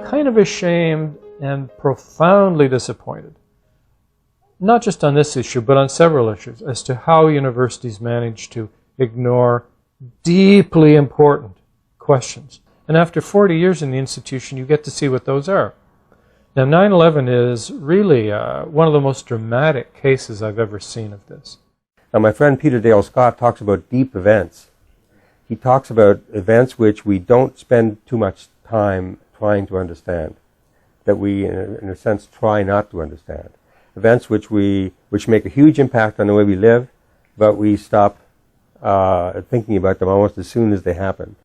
kind of ashamed and profoundly disappointed, not just on this issue, but on several issues, as to how universities manage to ignore deeply important questions. And after 40 years in the institution, you get to see what those are. Now, 9/11 is really one of the most dramatic cases I've ever seen of this. Now, my friend Peter Dale Scott talks about deep events. He talks about events which we don't spend too much time trying to understand, that we, in a sense, try not to understand. Events which make a huge impact on the way we live, but we stop thinking about them almost as soon as they happen.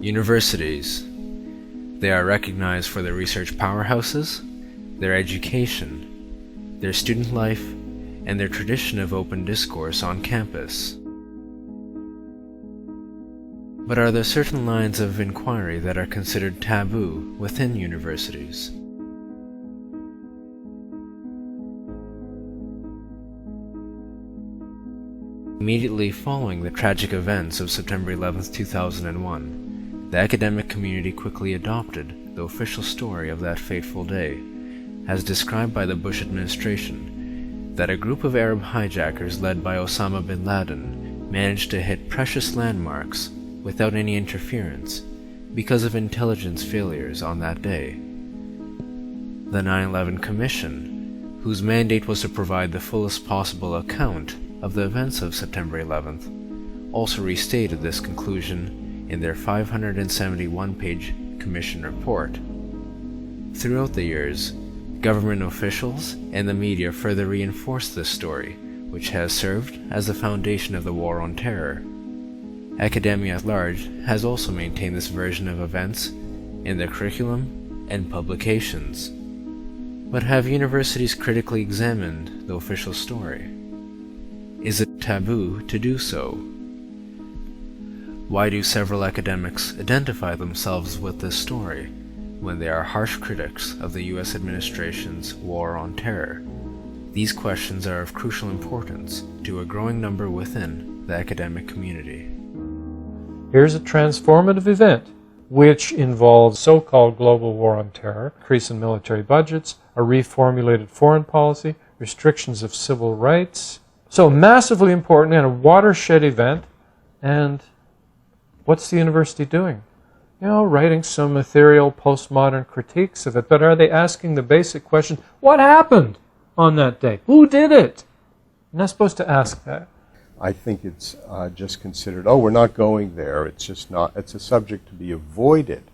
Universities. They are recognized for their research powerhouses, their education, their student life, and their tradition of open discourse on campus. But are there certain lines of inquiry that are considered taboo within universities? Immediately following the tragic events of September 11, 2001, the academic community quickly adopted the official story of that fateful day, as described by the Bush administration, that a group of Arab hijackers led by Osama bin Laden managed to hit precious landmarks without any interference because of intelligence failures on that day. The 9/11 Commission, whose mandate was to provide the fullest possible account of the events of September 11th, also restated this conclusion in their 571-page Commission report. Throughout the years, government officials and the media further reinforced this story, which has served as the foundation of the War on Terror. Academia at large has also maintained this version of events in their curriculum and publications. But have universities critically examined the official story? Is it taboo to do so? Why do several academics identify themselves with this story when they are harsh critics of the U.S. administration's War on Terror? These questions are of crucial importance to a growing number within the academic community. Here's a transformative event which involves so-called global war on terror, increase in military budgets, a reformulated foreign policy, restrictions of civil rights. So massively important and a watershed event. And what's the university doing? You know, writing some ethereal postmodern critiques of it, but are they asking the basic question, what happened on that day? Who did it? You're not supposed to ask that. I think it's just considered, oh, we're not going there. It's just not, it's a subject to be avoided,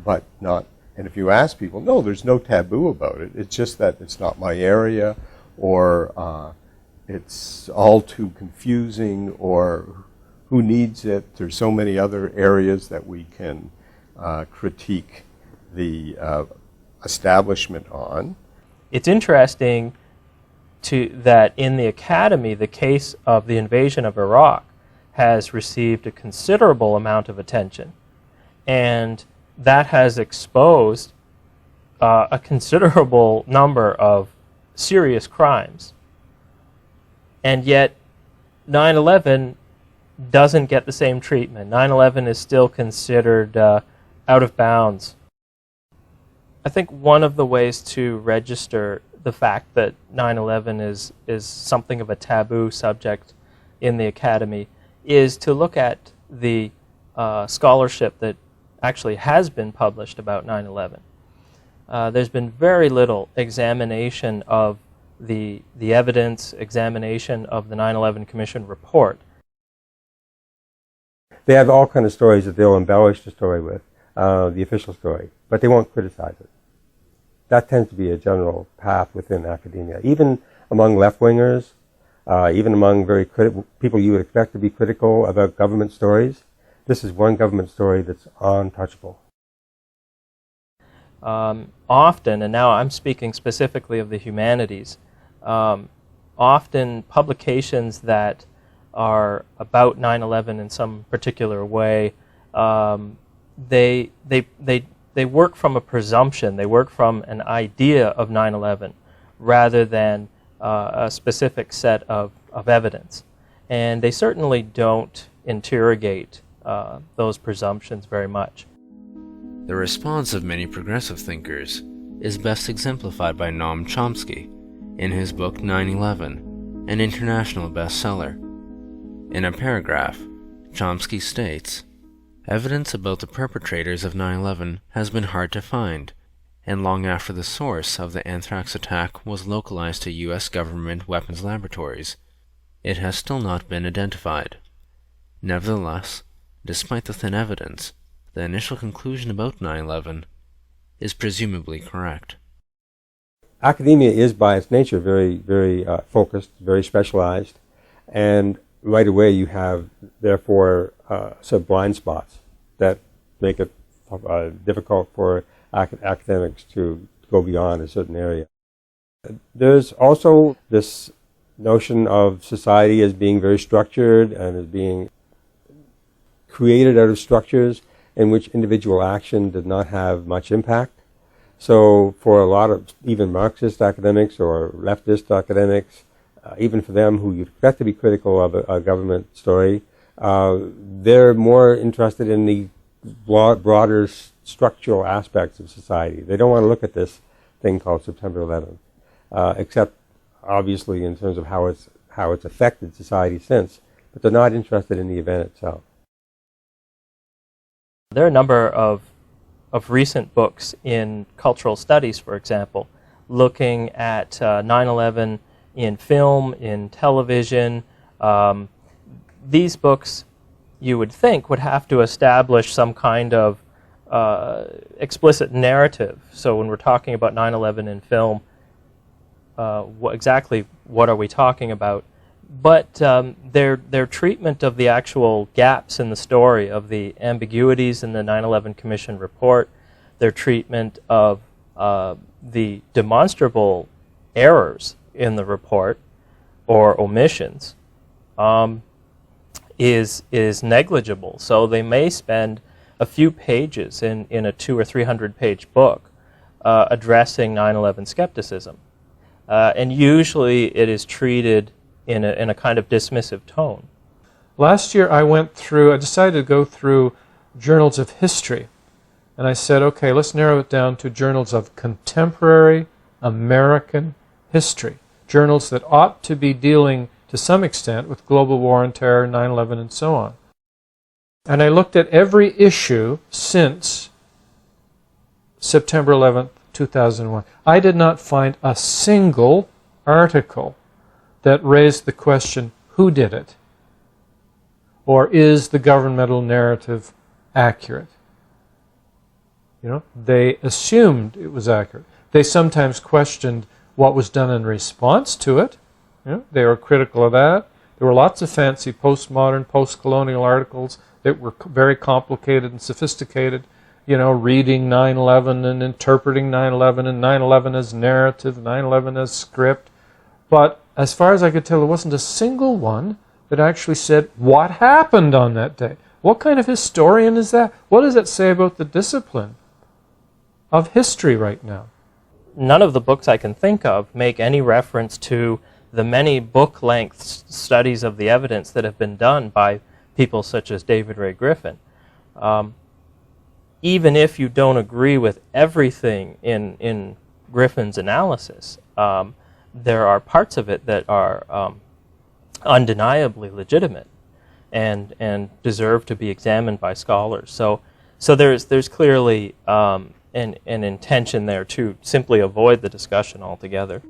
but not, and if you ask people, no, there's no taboo about it. It's just that it's not my area, or it's all too confusing, or who needs it? There's so many other areas that we can critique the establishment on. It's interesting that in the academy, the case of the invasion of Iraq has received a considerable amount of attention, and that has exposed a considerable number of serious crimes. And yet 9/11 doesn't get the same treatment. 9/11 is still considered out of bounds. I think one of the ways to register the fact that 9/11 is something of a taboo subject in the academy is to look at the scholarship that actually has been published about 9/11. There's been very little examination of the evidence, examination of the 9/11 Commission report. They have all kinds of stories that they'll embellish the story with, the official story, but they won't criticize it. That tends to be a general path within academia, even among left-wingers, even among people you would expect to be critical about government stories. This is one government story that's untouchable. Often, and now I'm speaking specifically of the humanities, often publications that are about 9/11 in some particular way, they work from a presumption, they work from an idea of 9/11 rather than a specific set of evidence. and they certainly don't interrogate those presumptions very much. The response of many progressive thinkers is best exemplified by Noam Chomsky in his book 9/11, an international bestseller. In a paragraph, Chomsky states, "Evidence about the perpetrators of 9/11 has been hard to find, and long after the source of the anthrax attack was localized to U.S. government weapons laboratories, it has still not been identified. Nevertheless, despite the thin evidence, the initial conclusion about 9/11 is presumably correct." Academia is by its nature very focused, very specialized, and right away you have, therefore, some blind spots that make it difficult for academics to go beyond a certain area. There's also this notion of society as being very structured and as being created out of structures in which individual action did not have much impact. So for a lot of even Marxist academics or leftist academics, even for them who you'd expect to be critical of a government story, they're more interested in the broader structural aspects of society. They don't want to look at this thing called September 11th, except obviously in terms of how it's affected society since, but they're not interested in the event itself. There are a number of recent books in cultural studies, for example, looking at 9/11 in film, in television. These books, you would think, would have to establish some kind of explicit narrative. So when we're talking about 9/11 in film, exactly what are we talking about? But their treatment of the actual gaps in the story, of the ambiguities in the 9/11 Commission report, their treatment of the demonstrable errors in the report or omissions is negligible. So they may spend a few pages in a 200 or 300 page book addressing 9/11 skepticism, and usually it is treated in a kind of dismissive tone. Last year I decided to go through journals of history, and I said, okay, let's narrow it down to journals of contemporary American history, journals that ought to be dealing to some extent with global war on terror, 9/11, and so on. And I looked at every issue since September 11th, 2001. I did not find a single article that raised the question, who did it? Or is the governmental narrative accurate? You know, they assumed it was accurate. They sometimes questioned what was done in response to it. You know, they were critical of that. There were lots of fancy postmodern, post-colonial articles that were very complicated and sophisticated, you know, reading 9/11 and interpreting 9/11 and 9/11 as narrative, 9/11 as script. But as far as I could tell, there wasn't a single one that actually said what happened on that day. What kind of historian is that? What does it say about the discipline of history right now? None of the books I can think of make any reference to the many book-length studies of the evidence that have been done by people such as David Ray Griffin. Even if you don't agree with everything in Griffin's analysis, there are parts of it that are undeniably legitimate and deserve to be examined by scholars. So there's clearly an intention there to simply avoid the discussion altogether.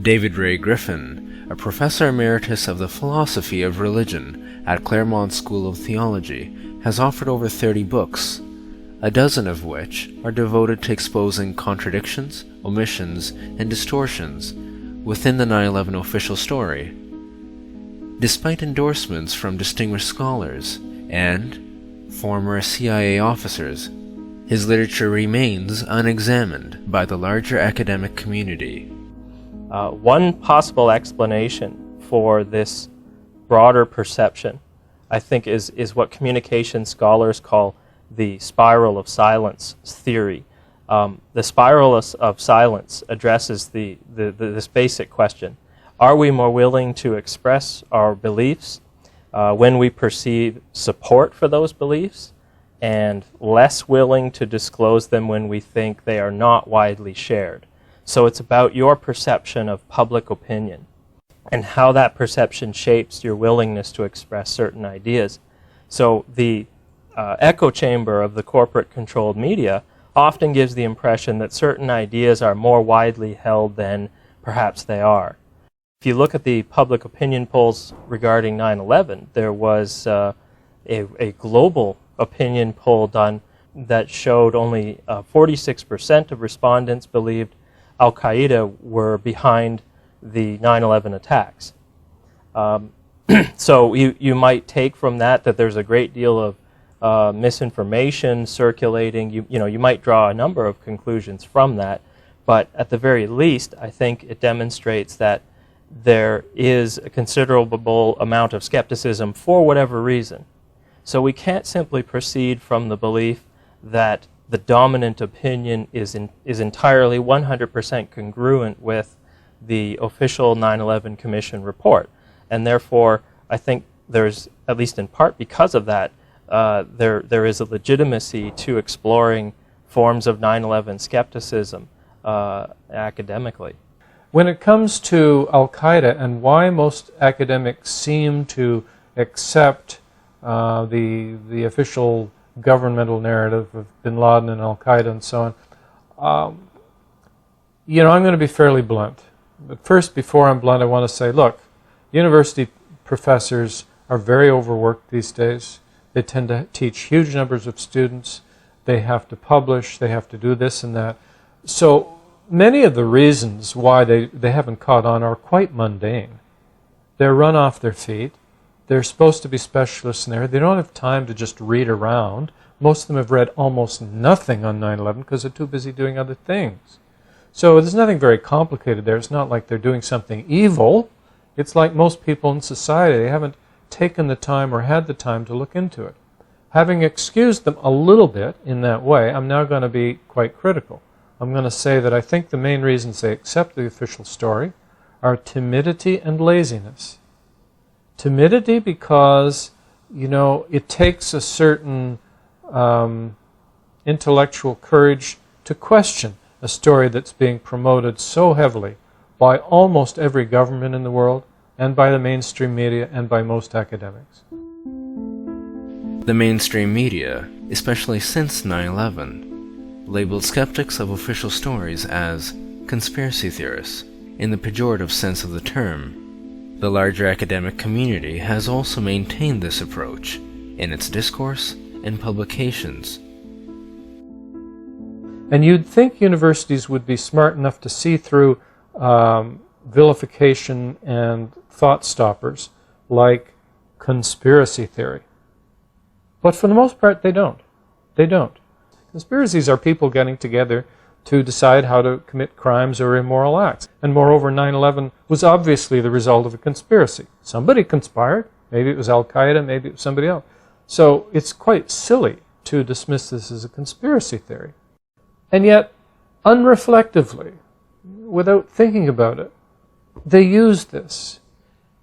David Ray Griffin, a professor emeritus of the philosophy of religion at Claremont School of Theology, has offered over 30 books, a dozen of which are devoted to exposing contradictions, omissions, and distortions within the 9/11 official story. Despite endorsements from distinguished scholars and former CIA officers, his literature remains unexamined by the larger academic community. One possible explanation for this broader perception, I think, is what communication scholars call the spiral of silence theory. The spiral of silence addresses this basic question: Are we more willing to express our beliefs when we perceive support for those beliefs, and less willing to disclose them when we think they are not widely shared? So it's about your perception of public opinion and how that perception shapes your willingness to express certain ideas. So the echo chamber of the corporate-controlled media often gives the impression that certain ideas are more widely held than perhaps they are. If you look at the public opinion polls regarding 9/11, there was a global opinion poll done that showed only 46% of respondents believed Al-Qaeda were behind the 9/11 attacks. So you might take from that there's a great deal of misinformation circulating. You might draw a number of conclusions from that, but at the very least, I think it demonstrates that there is a considerable amount of skepticism for whatever reason. So we can't simply proceed from the belief that the dominant opinion is entirely 100% congruent with the official 9/11 Commission report. And therefore, I think there's, at least in part because of that, there is a legitimacy to exploring forms of 9/11 skepticism academically. When it comes to Al-Qaeda and why most academics seem to accept the official governmental narrative of bin Laden and Al-Qaeda and so on, I'm going to be fairly blunt. But first, before I'm blunt, I want to say, look, university professors are very overworked these days. They tend to teach huge numbers of students. They have to publish. They have to do this and that. So many of the reasons why they haven't caught on are quite mundane. They're run off their feet. They're supposed to be specialists in there. They don't have time to just read around. Most of them have read almost nothing on 9/11 because they're too busy doing other things. So there's nothing very complicated there. It's not like they're doing something evil. It's like most people in society. They haven't taken the time or had the time to look into it. Having excused them a little bit in that way, I'm now going to be quite critical. I'm going to say that I think the main reasons they accept the official story are timidity and laziness. Timidity because, it takes a certain intellectual courage to question a story that's being promoted so heavily by almost every government in the world and by the mainstream media and by most academics. The mainstream media, especially since 9/11, labeled skeptics of official stories as conspiracy theorists in the pejorative sense of the term. The larger academic community has also maintained this approach in its discourse and publications. And you'd think universities would be smart enough to see through vilification and thought stoppers like conspiracy theory. But for the most part, they don't. They don't. Conspiracies are people getting together to decide how to commit crimes or immoral acts. And moreover, 9/11 was obviously the result of a conspiracy. Somebody conspired. Maybe it was Al-Qaeda, maybe it was somebody else. So it's quite silly to dismiss this as a conspiracy theory. And yet, unreflectively, without thinking about it, they use this.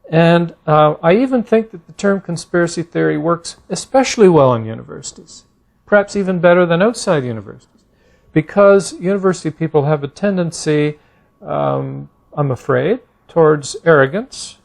And I even think that the term conspiracy theory works especially well in universities, perhaps even better than outside universities, because university people have a tendency, I'm afraid, towards arrogance,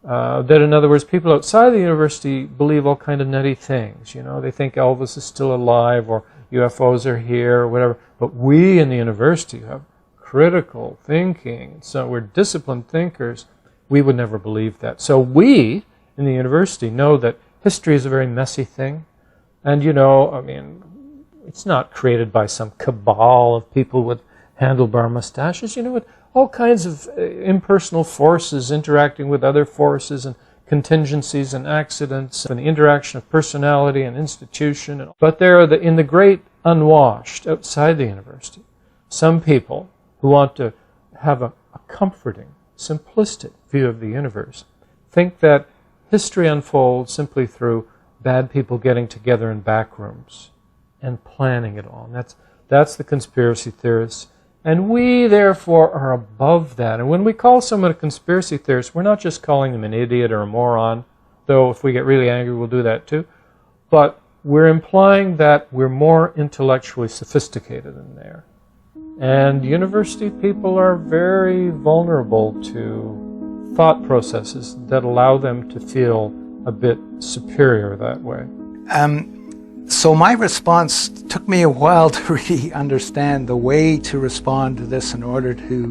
that in other words, people outside the university believe all kind of nutty things. They think Elvis is still alive or UFOs are here or whatever. But we in the university have critical thinking, so we're disciplined thinkers. We would never believe that. So we in the university know that history is a very messy thing. And it's not created by some cabal of people with handlebar mustaches. With all kinds of impersonal forces interacting with other forces and contingencies and accidents and the interaction of personality and institution. But there are in the great unwashed outside the university, some people who want to have a comforting, simplistic view of the universe, think that history unfolds simply through bad people getting together in back rooms and planning it all. And that's the conspiracy theorists. And we, therefore, are above that. And when we call someone a conspiracy theorist, we're not just calling them an idiot or a moron, though if we get really angry, we'll do that too. But we're implying that we're more intellectually sophisticated than they are. And university people are very vulnerable to thought processes that allow them to feel a bit superior that way. So my response took me a while to really understand the way to respond to this in order to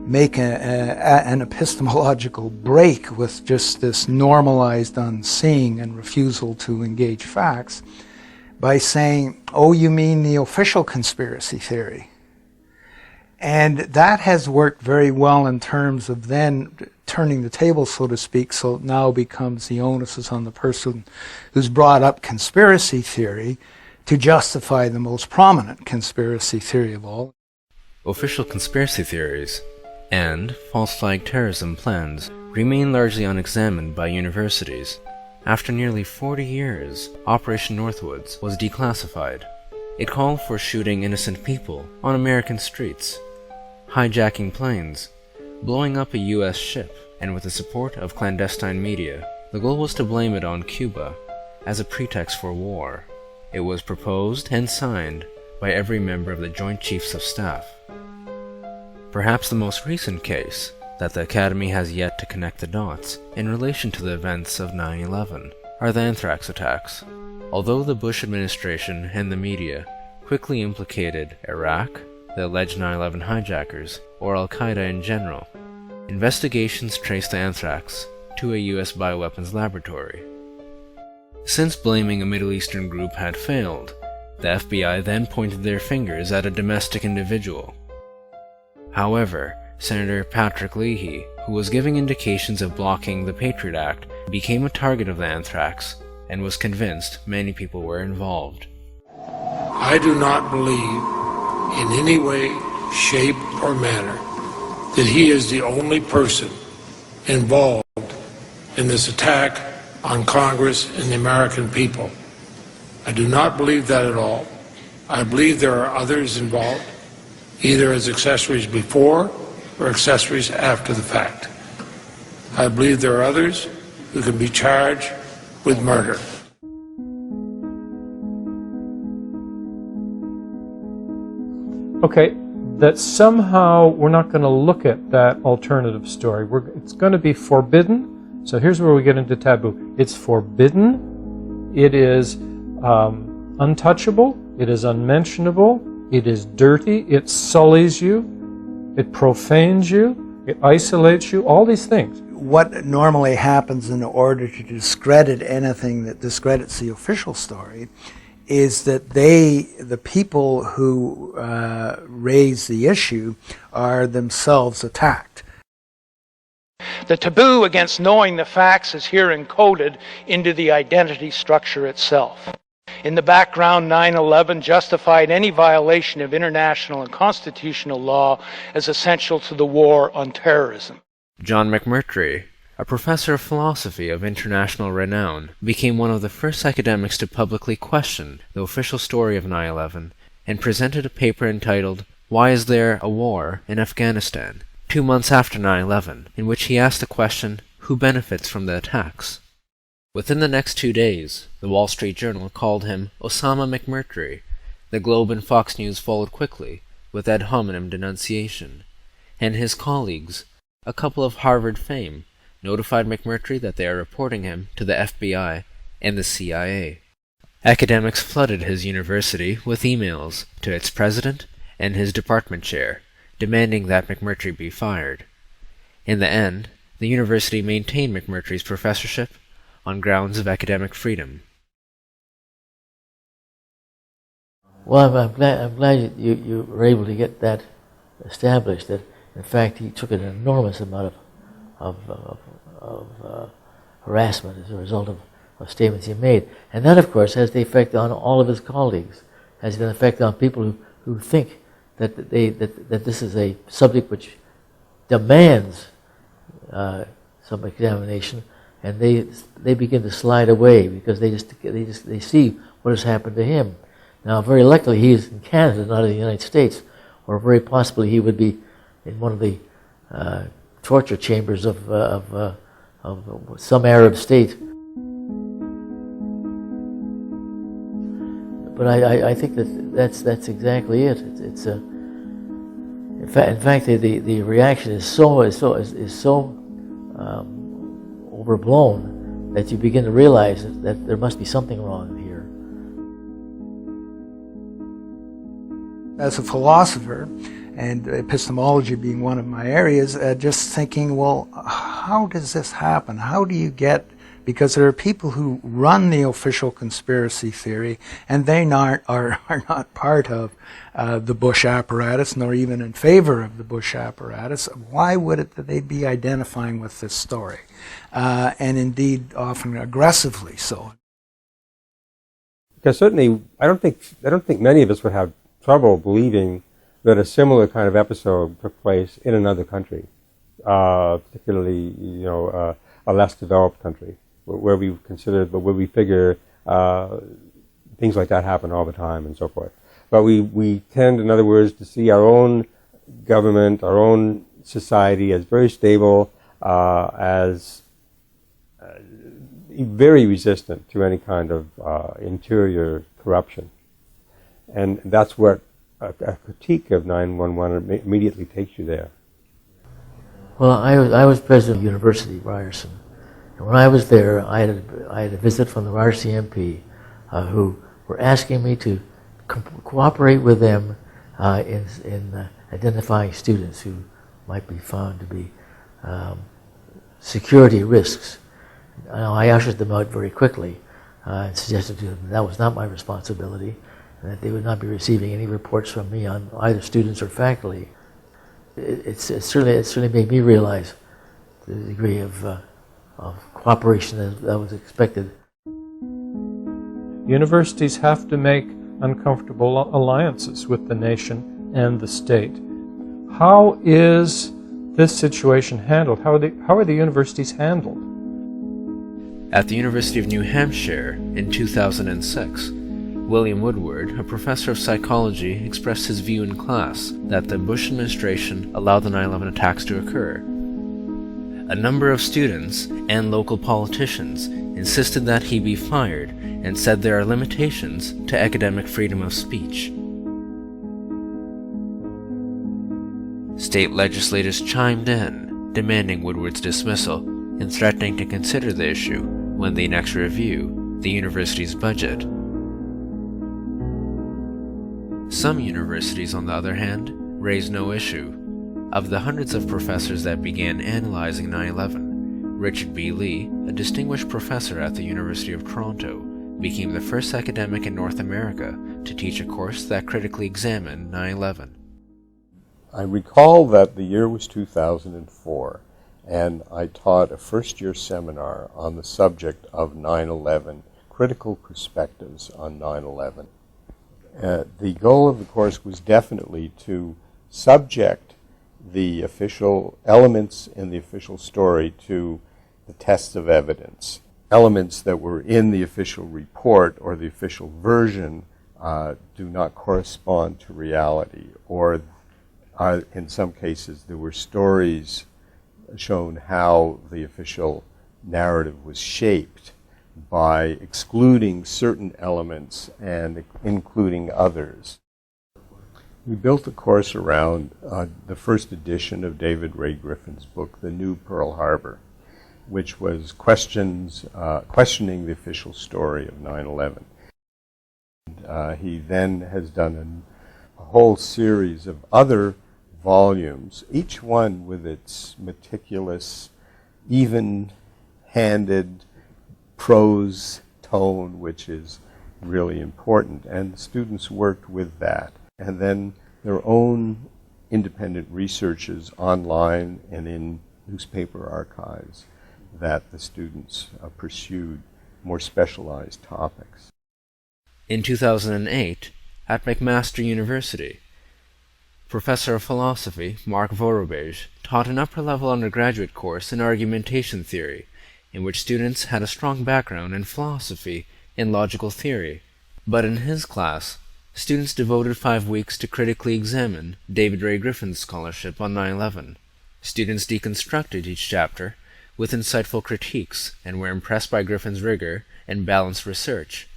make an epistemological break with just this normalized unseeing and refusal to engage facts by saying, oh, you mean the official conspiracy theory? And that has worked very well in terms of then turning the table, so to speak, so it now becomes the onus is on the person who's brought up conspiracy theory to justify the most prominent conspiracy theory of all. Official conspiracy theories and false flag terrorism plans remain largely unexamined by universities. After nearly 40 years, Operation Northwoods was declassified. It called for shooting innocent people on American streets, hijacking planes, blowing up a U.S. ship, and with the support of clandestine media, the goal was to blame it on Cuba as a pretext for war. It was proposed and signed by every member of the Joint Chiefs of Staff. Perhaps the most recent case that the Academy has yet to connect the dots in relation to the events of 9/11 are the anthrax attacks. Although the Bush administration and the media quickly implicated Iraq, the alleged 9/11 hijackers, or Al-Qaeda in general, investigations traced the anthrax to a U.S. bioweapons laboratory. Since blaming a Middle Eastern group had failed, the FBI then pointed their fingers at a domestic individual. However, Senator Patrick Leahy, who was giving indications of blocking the Patriot Act, became a target of the anthrax and was convinced many people were involved. I do not believe in any way, shape, or manner that he is the only person involved in this attack on Congress and the American people. I do not believe that at all. I believe there are others involved, either as accessories before or accessories after the fact. I believe there are others who can be charged with murder. Okay, that somehow we're not going to look at that alternative story. It's going to be forbidden. So here's where we get into taboo. It's forbidden. It is untouchable. It is unmentionable. It is dirty. It sullies you. It profanes you. It isolates you. All these things. What normally happens in order to discredit anything that discredits the official story is that the people who raise the issue are themselves attacked. The taboo against knowing the facts is here encoded into the identity structure itself. In the background, 9/11 justified any violation of international and constitutional law as essential to the war on terrorism. John McMurtry, a professor of philosophy of international renown, became one of the first academics to publicly question the official story of 9/11 and presented a paper entitled "Why is There a War in Afghanistan?" 2 months after 9/11, in which he asked the question, who benefits from the attacks? Within the next 2 days, the Wall Street Journal called him Osama McMurtry. The Globe and Fox News followed quickly with ad hominem denunciation, and his colleagues, a couple of Harvard fame, notified McMurtry that they are reporting him to the FBI and the CIA. Academics flooded his university with emails to its president and his department chair, demanding that McMurtry be fired. In the end, the university maintained McMurtry's professorship on grounds of academic freedom. Well, I'm glad you were able to get that established, that in fact he took an enormous amount of harassment as a result of statements he made. And that, of course, has the effect on all of his colleagues, has the effect on people who think that this is a subject which demands some examination, and they begin to slide away because they see what has happened to him. Now, very luckily, he is in Canada, not in the United States, or very possibly he would be in one of the torture chambers of some Arab state. But I think that's exactly it. It's in fact the reaction is so overblown that you begin to realize that there must be something wrong here. As a philosopher, and epistemology being one of my areas, just thinking, well, how does this happen? How do you get, because there are people who run the official conspiracy theory, and they are not part of the Bush apparatus, nor even in favor of the Bush apparatus. Why would it that they'd be identifying with this story? And indeed, often aggressively so. Because certainly, I don't think many of us would have trouble believing that a similar kind of episode took place in another country, particularly, a less developed country, where we figure things like that happen all the time and so forth. But we tend, in other words, to see our own government, our own society as very stable, as very resistant to any kind of interior corruption. And that's what a critique of 9/11 immediately takes you there. Well, I was president of University Ryerson, and when I was there, I had a visit from the Ryerson MP, who were asking me to cooperate with them in identifying students who might be found to be security risks. I ushered them out very quickly and suggested to them that was not my responsibility, and that they would not be receiving any reports from me on either students or faculty. It certainly made me realize the degree of cooperation that was expected. Universities have to make uncomfortable alliances with the nation and the state. How is this situation handled? How are the universities handled? At the University of New Hampshire in 2006, William Woodward, a professor of psychology, expressed his view in class that the Bush administration allowed the 9/11 attacks to occur. A number of students and local politicians insisted that he be fired and said there are limitations to academic freedom of speech. State legislators chimed in, demanding Woodward's dismissal and threatening to consider the issue when they next review the university's budget. Some universities, on the other hand, raised no issue. Of the hundreds of professors that began analyzing 9/11, Richard B. Lee, a distinguished professor at the University of Toronto, became the first academic in North America to teach a course that critically examined 9/11. I recall that the year was 2004, and I taught a first-year seminar on the subject of 9/11, critical perspectives on 9/11. The goal of the course was definitely to subject the official elements in the official story to the tests of evidence. Elements that were in the official report or the official version do not correspond to reality, or in some cases there were stories shown how the official narrative was shaped by excluding certain elements and including others. We built the course around the first edition of David Ray Griffin's book, The New Pearl Harbor, which was questioning the official story of 9/11. He then has done a whole series of other volumes, each one with its meticulous, even-handed prose tone, which is really important. And the students worked with that. And then their own independent researches online and in newspaper archives that the students pursued more specialized topics. In 2008, at McMaster University, Professor of Philosophy Mark Vorobej taught an upper-level undergraduate course in argumentation theory, in which students had a strong background in philosophy and logical theory. But in his class, students devoted 5 weeks to critically examine David Ray Griffin's scholarship on 9/11. Students deconstructed each chapter with insightful critiques and were impressed by Griffin's rigor and balanced research.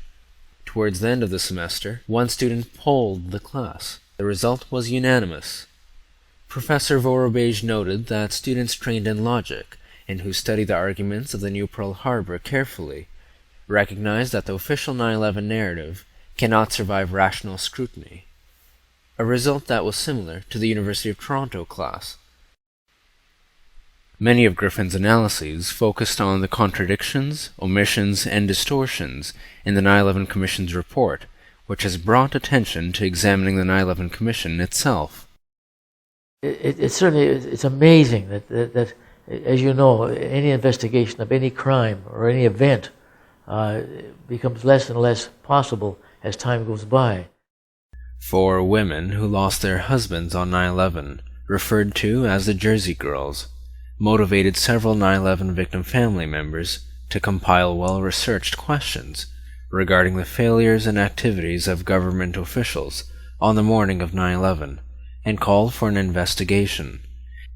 Towards the end of the semester, one student polled the class. The result was unanimous. Professor Vorobej noted that students trained in logic and who studied the arguments of the new Pearl Harbor carefully recognized that the official 9/11 narrative cannot survive rational scrutiny, a result that was similar to the University of Toronto class. Many of Griffin's analyses focused on the contradictions, omissions, and distortions in the 9/11 Commission's report, which has brought attention to examining the 9/11 Commission itself. It's amazing that, as you know, any investigation of any crime or any event becomes less and less possible as time goes by. For women who lost their husbands on 9/11, referred to as the Jersey Girls, motivated several 9/11 victim family members to compile well-researched questions regarding the failures and activities of government officials on the morning of 9/11 and called for an investigation.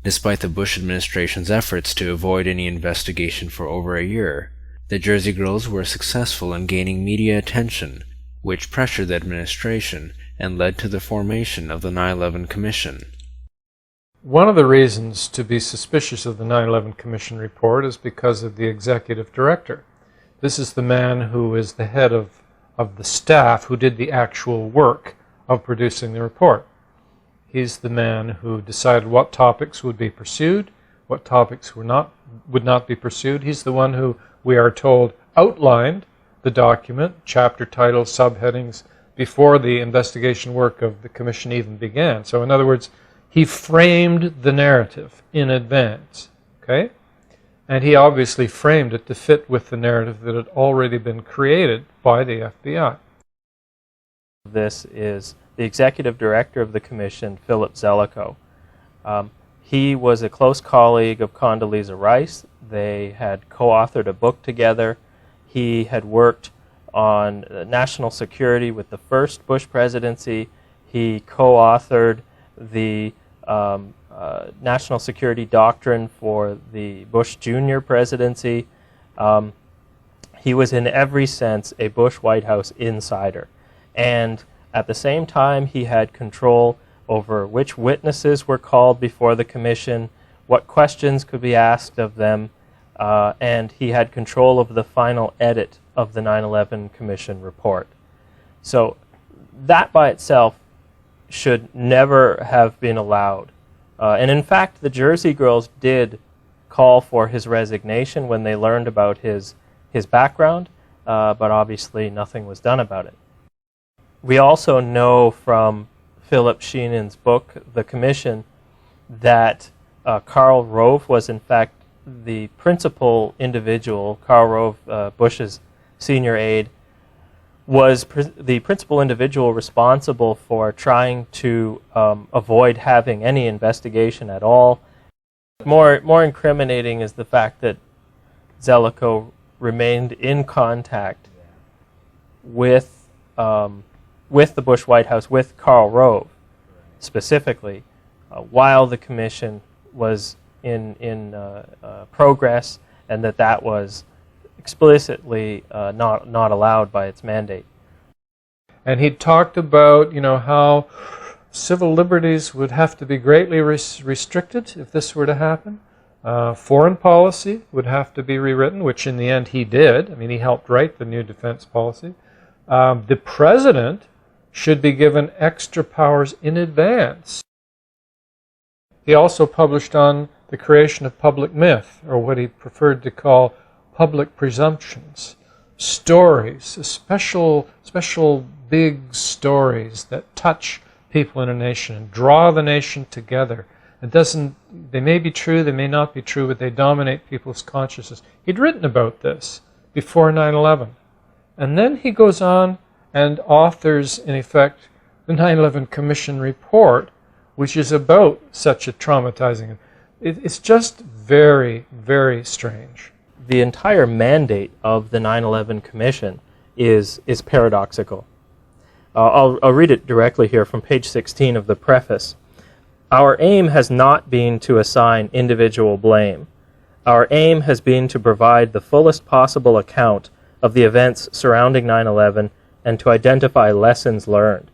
Despite the Bush administration's efforts to avoid any investigation for over a year, the Jersey Girls were successful in gaining media attention, which pressured the administration and led to the formation of the 9/11 Commission. One of the reasons to be suspicious of the 9/11 Commission report is because of the executive director. This is the man who is the head of the staff who did the actual work of producing the report. He's the man who decided what topics would be pursued, what topics would not be pursued. He's the one who, we are told, outlined the document, chapter titles, subheadings, before the investigation work of the commission even began. So in other words, he framed the narrative in advance, okay? And he obviously framed it to fit with the narrative that had already been created by the FBI. This is the executive director of the commission, Philip Zelikow. He was a close colleague of Condoleezza Rice. They had co-authored a book together. He had worked on national security with the first Bush presidency. He co-authored the national security doctrine for the Bush Jr. presidency. He was in every sense a Bush White House insider. And at the same time, he had control over which witnesses were called before the commission, what questions could be asked of them, and he had control of the final edit of the 9/11 Commission report. So that by itself should never have been allowed. And in fact, the Jersey Girls did call for his resignation when they learned about his background, but obviously nothing was done about it. We also know from Philip Sheenan's book, The Commission, that Karl Rove was in fact the principal individual. Karl Rove, Bush's senior aide, was the principal individual responsible for trying to avoid having any investigation at all. More incriminating is the fact that Zelikow remained in contact with the Bush White House, with Karl Rove specifically, while the commission was in progress, and that was explicitly not allowed by its mandate. And he talked about, how civil liberties would have to be greatly restricted if this were to happen. Foreign policy would have to be rewritten, which in the end he did. I mean, he helped write the new defense policy. The president should be given extra powers in advance. He also published on the creation of public myth, or what he preferred to call public presumptions, stories, special big stories that touch people in a nation and draw the nation together. They may be true, they may not be true, but they dominate people's consciousness. He'd written about this before 9/11. And then he goes on and authors, in effect, the 9/11 Commission report, which is about such a traumatizing. It's just very, very strange. The entire mandate of the 9/11 Commission is paradoxical. I'll read it directly here from page 16 of the preface. Our aim has not been to assign individual blame. Our aim has been to provide the fullest possible account of the events surrounding 9/11 and to identify lessons learned.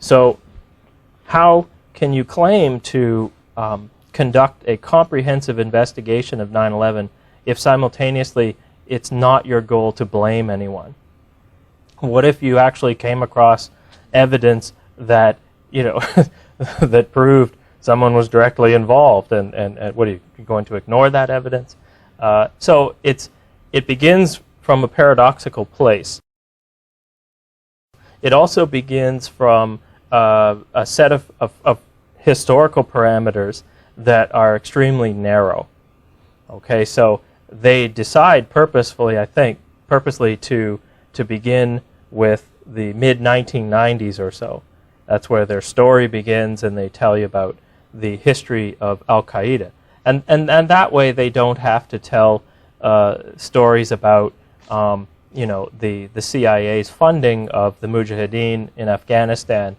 So how can you claim to conduct a comprehensive investigation of 9/11 if simultaneously it's not your goal to blame anyone? What if you actually came across evidence that, that proved someone was directly involved, and what, are you going to ignore that evidence? So it begins from a paradoxical place. It also begins from a set of historical parameters that are extremely narrow. Okay, so they decide purposefully to begin with the mid-1990s or so. That's where their story begins, and they tell you about the history of Al-Qaeda. And that way they don't have to tell stories about the CIA's funding of the Mujahideen in Afghanistan,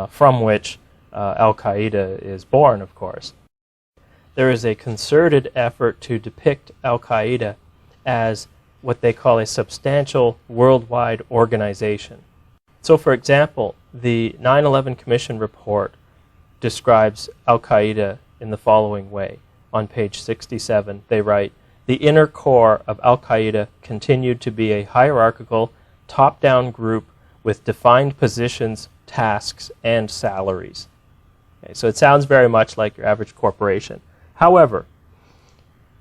from which Al-Qaeda is born, of course. There is a concerted effort to depict Al-Qaeda as what they call a substantial worldwide organization. So, for example, the 9/11 Commission report describes Al-Qaeda in the following way. On page 67, they write, "The inner core of Al-Qaeda continued to be a hierarchical, top-down group with defined positions, tasks, and salaries." Okay, so it sounds very much like your average corporation. However,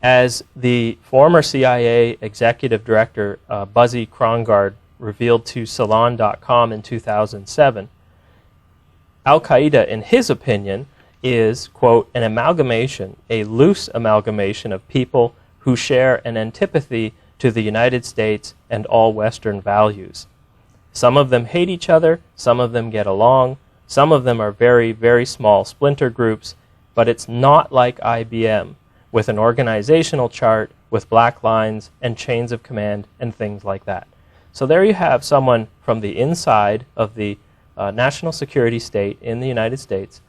as the former CIA executive director, Buzzy Krongard, revealed to Salon.com in 2007, Al-Qaeda, in his opinion, is, quote, an amalgamation, a loose amalgamation of people who share an antipathy to the United States and all Western values. Some of them hate each other, some of them get along, some of them are very, very small splinter groups, but it's not like IBM, with an organizational chart, with black lines and chains of command and things like that. So there you have someone from the inside of the national security state in the United States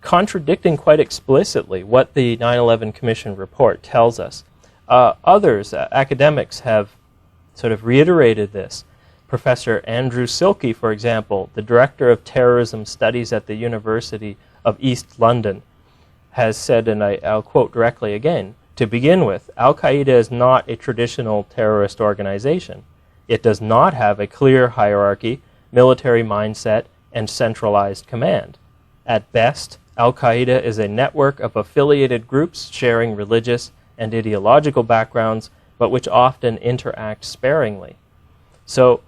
contradicting quite explicitly what the 9/11 Commission report tells us. Others, academics, have sort of reiterated this. Professor Andrew Silke, for example, the director of terrorism studies at the University of East London, has said, and I'll quote directly again, "To begin with, Al-Qaeda is not a traditional terrorist organization. It does not have a clear hierarchy, military mindset, and centralized command. At best, Al-Qaeda is a network of affiliated groups sharing religious and ideological backgrounds, but which often interact sparingly." So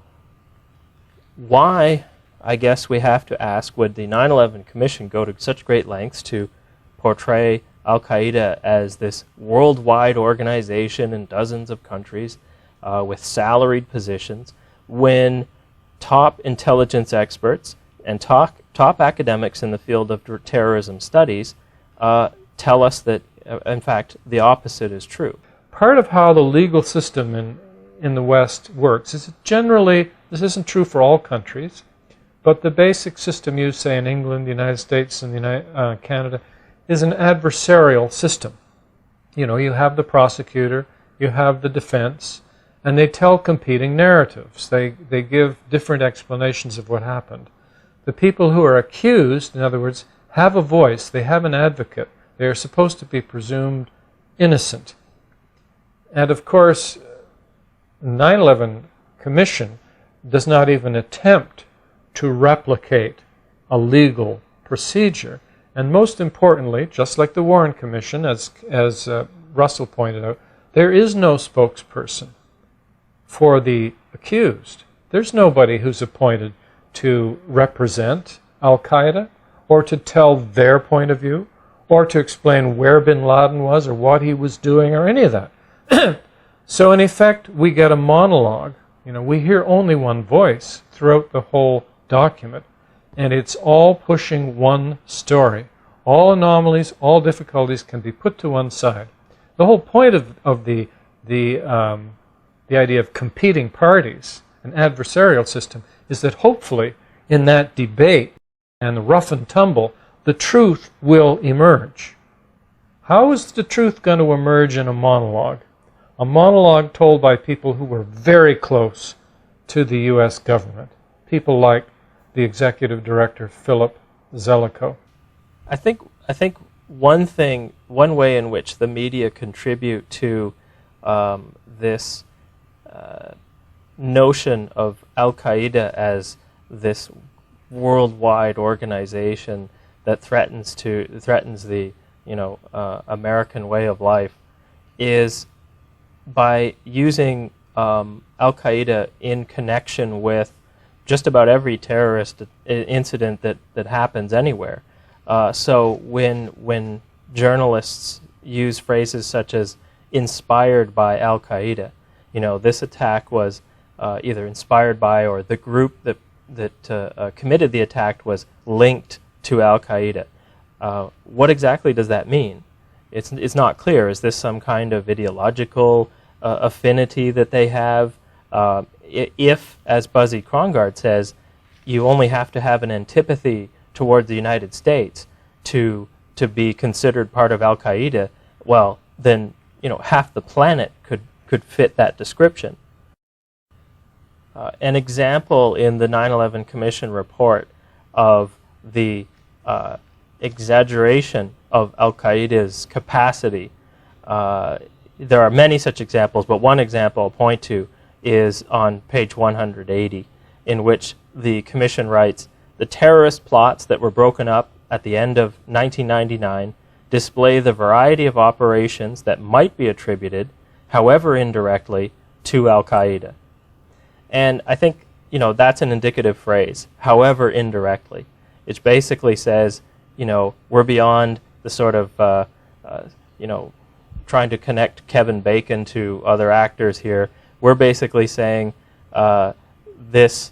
why, I guess we have to ask, would the 9/11 Commission go to such great lengths to portray Al-Qaeda as this worldwide organization in dozens of countries with salaried positions, when top intelligence experts and top academics in the field of terrorism studies tell us that, in fact, the opposite is true? Part of how the legal system in the West works is that generally, this isn't true for all countries, but the basic system used, say, in England, the United States, and Canada, is an adversarial system. You have the prosecutor, you have the defense, and they tell competing narratives. They give different explanations of what happened. The people who are accused, in other words, have a voice, they have an advocate. They are supposed to be presumed innocent. And of course, 9/11 Commission does not even attempt to replicate a legal procedure. And most importantly, just like the Warren Commission, as Russell pointed out, there is no spokesperson for the accused. There's nobody who's appointed to represent Al-Qaeda or to tell their point of view or to explain where bin Laden was or what he was doing or any of that. So in effect, we get a monologue. We hear only one voice throughout the whole document, and it's all pushing one story. All anomalies, all difficulties can be put to one side. The whole point of the idea of competing parties an adversarial system, is that hopefully in that debate and the rough and tumble, the truth will emerge. How is the truth going to emerge in a monologue? A monologue told by people who were very close to the U.S. government, people like the executive director, Philip Zelikow. I think one way in which the media contribute to this notion of Al-Qaeda as this worldwide organization that threatens the American way of life is by using Al-Qaeda in connection with just about every terrorist incident that happens anywhere. So when journalists use phrases such as inspired by Al-Qaeda, this attack was either inspired by, or the group that committed the attack was linked to Al-Qaeda. What exactly does that mean? It's not clear. Is this some kind of ideological affinity that they have? If, as Buzzy Krongard says, you only have to have an antipathy toward the United States to be considered part of Al-Qaeda, well, then half the planet could fit that description. An example in the 9/11 Commission report of the exaggeration of Al-Qaeda's capacity. There are many such examples, but one example I'll point to is on page 180, in which the Commission writes, "The terrorist plots that were broken up at the end of 1999 display the variety of operations that might be attributed, however indirectly, to Al-Qaeda." And I think, that's an indicative phrase, however indirectly. It basically says, we're beyond the sort of, trying to connect Kevin Bacon to other actors here. We're basically saying this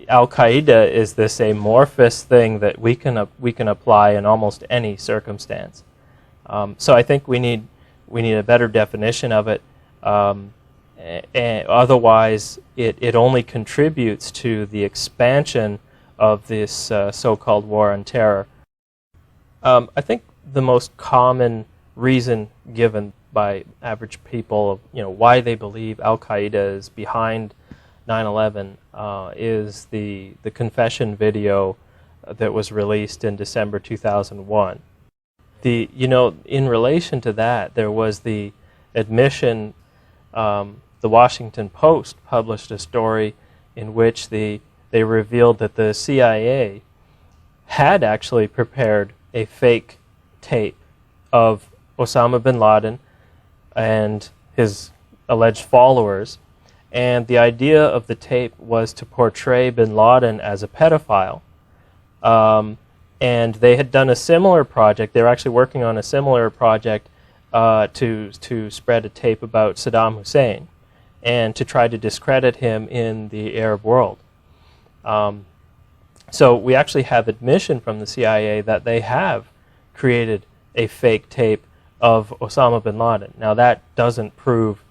Al-Qaeda is this amorphous thing that we can apply in almost any circumstance. So I think we need a better definition of it. Otherwise, it only contributes to the expansion of this so-called war on terror. I think the most common reason given by average people of why they believe Al-Qaeda is behind 9/11 is the confession video that was released in December 2001. In relation to that, there was the admission. The Washington Post published a story in which they revealed that the CIA had actually prepared a fake tape of Osama bin Laden and his alleged followers, and the idea of the tape was to portray bin Laden as a pedophile. And they had done a similar project. They were actually working on a similar project to spread a tape about Saddam Hussein and to try to discredit him in the Arab world. So we actually have admission from the CIA that they have created a fake tape of Osama bin Laden. Now that doesn't prove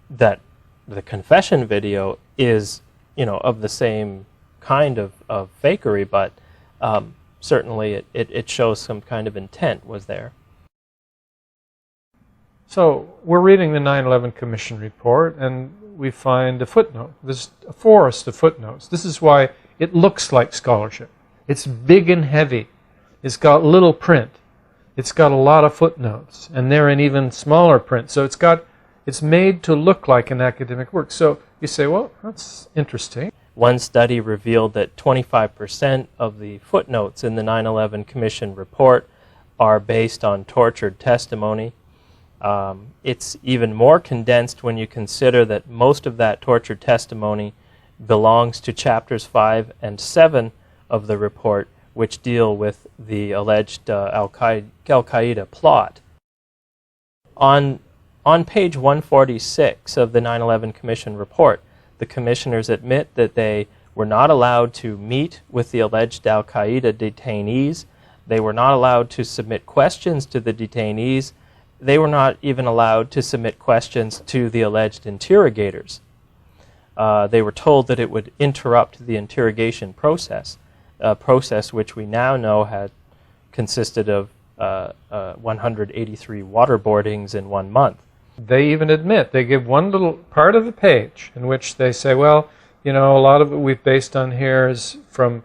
that the confession video is, of the same kind of fakery, but certainly it shows some kind of intent was there. So we're reading the 9/11 Commission report, and we find a footnote. There's a forest of footnotes. This is why it looks like scholarship. It's big and heavy. It's got little print. It's got a lot of footnotes, and they're in even smaller print. So it's made to look like an academic work. So you say, well, that's interesting. One study revealed that 25% of the footnotes in the 9/11 Commission report are based on tortured testimony. It's even more condensed when you consider that most of that tortured testimony belongs to chapters 5 and 7 of the report, which deal with the alleged Al-Qaeda plot. On page 146 of the 9/11 Commission report, the commissioners admit that they were not allowed to meet with the alleged Al-Qaeda detainees. They were not allowed to submit questions to the detainees. They were not even allowed to submit questions to the alleged interrogators. they were told that it would interrupt the interrogation process, a process which we now know had consisted of 183 waterboardings in 1 month. They even admit, they give one little part of the page in which they say, well, you know, a lot of it we've based on here is from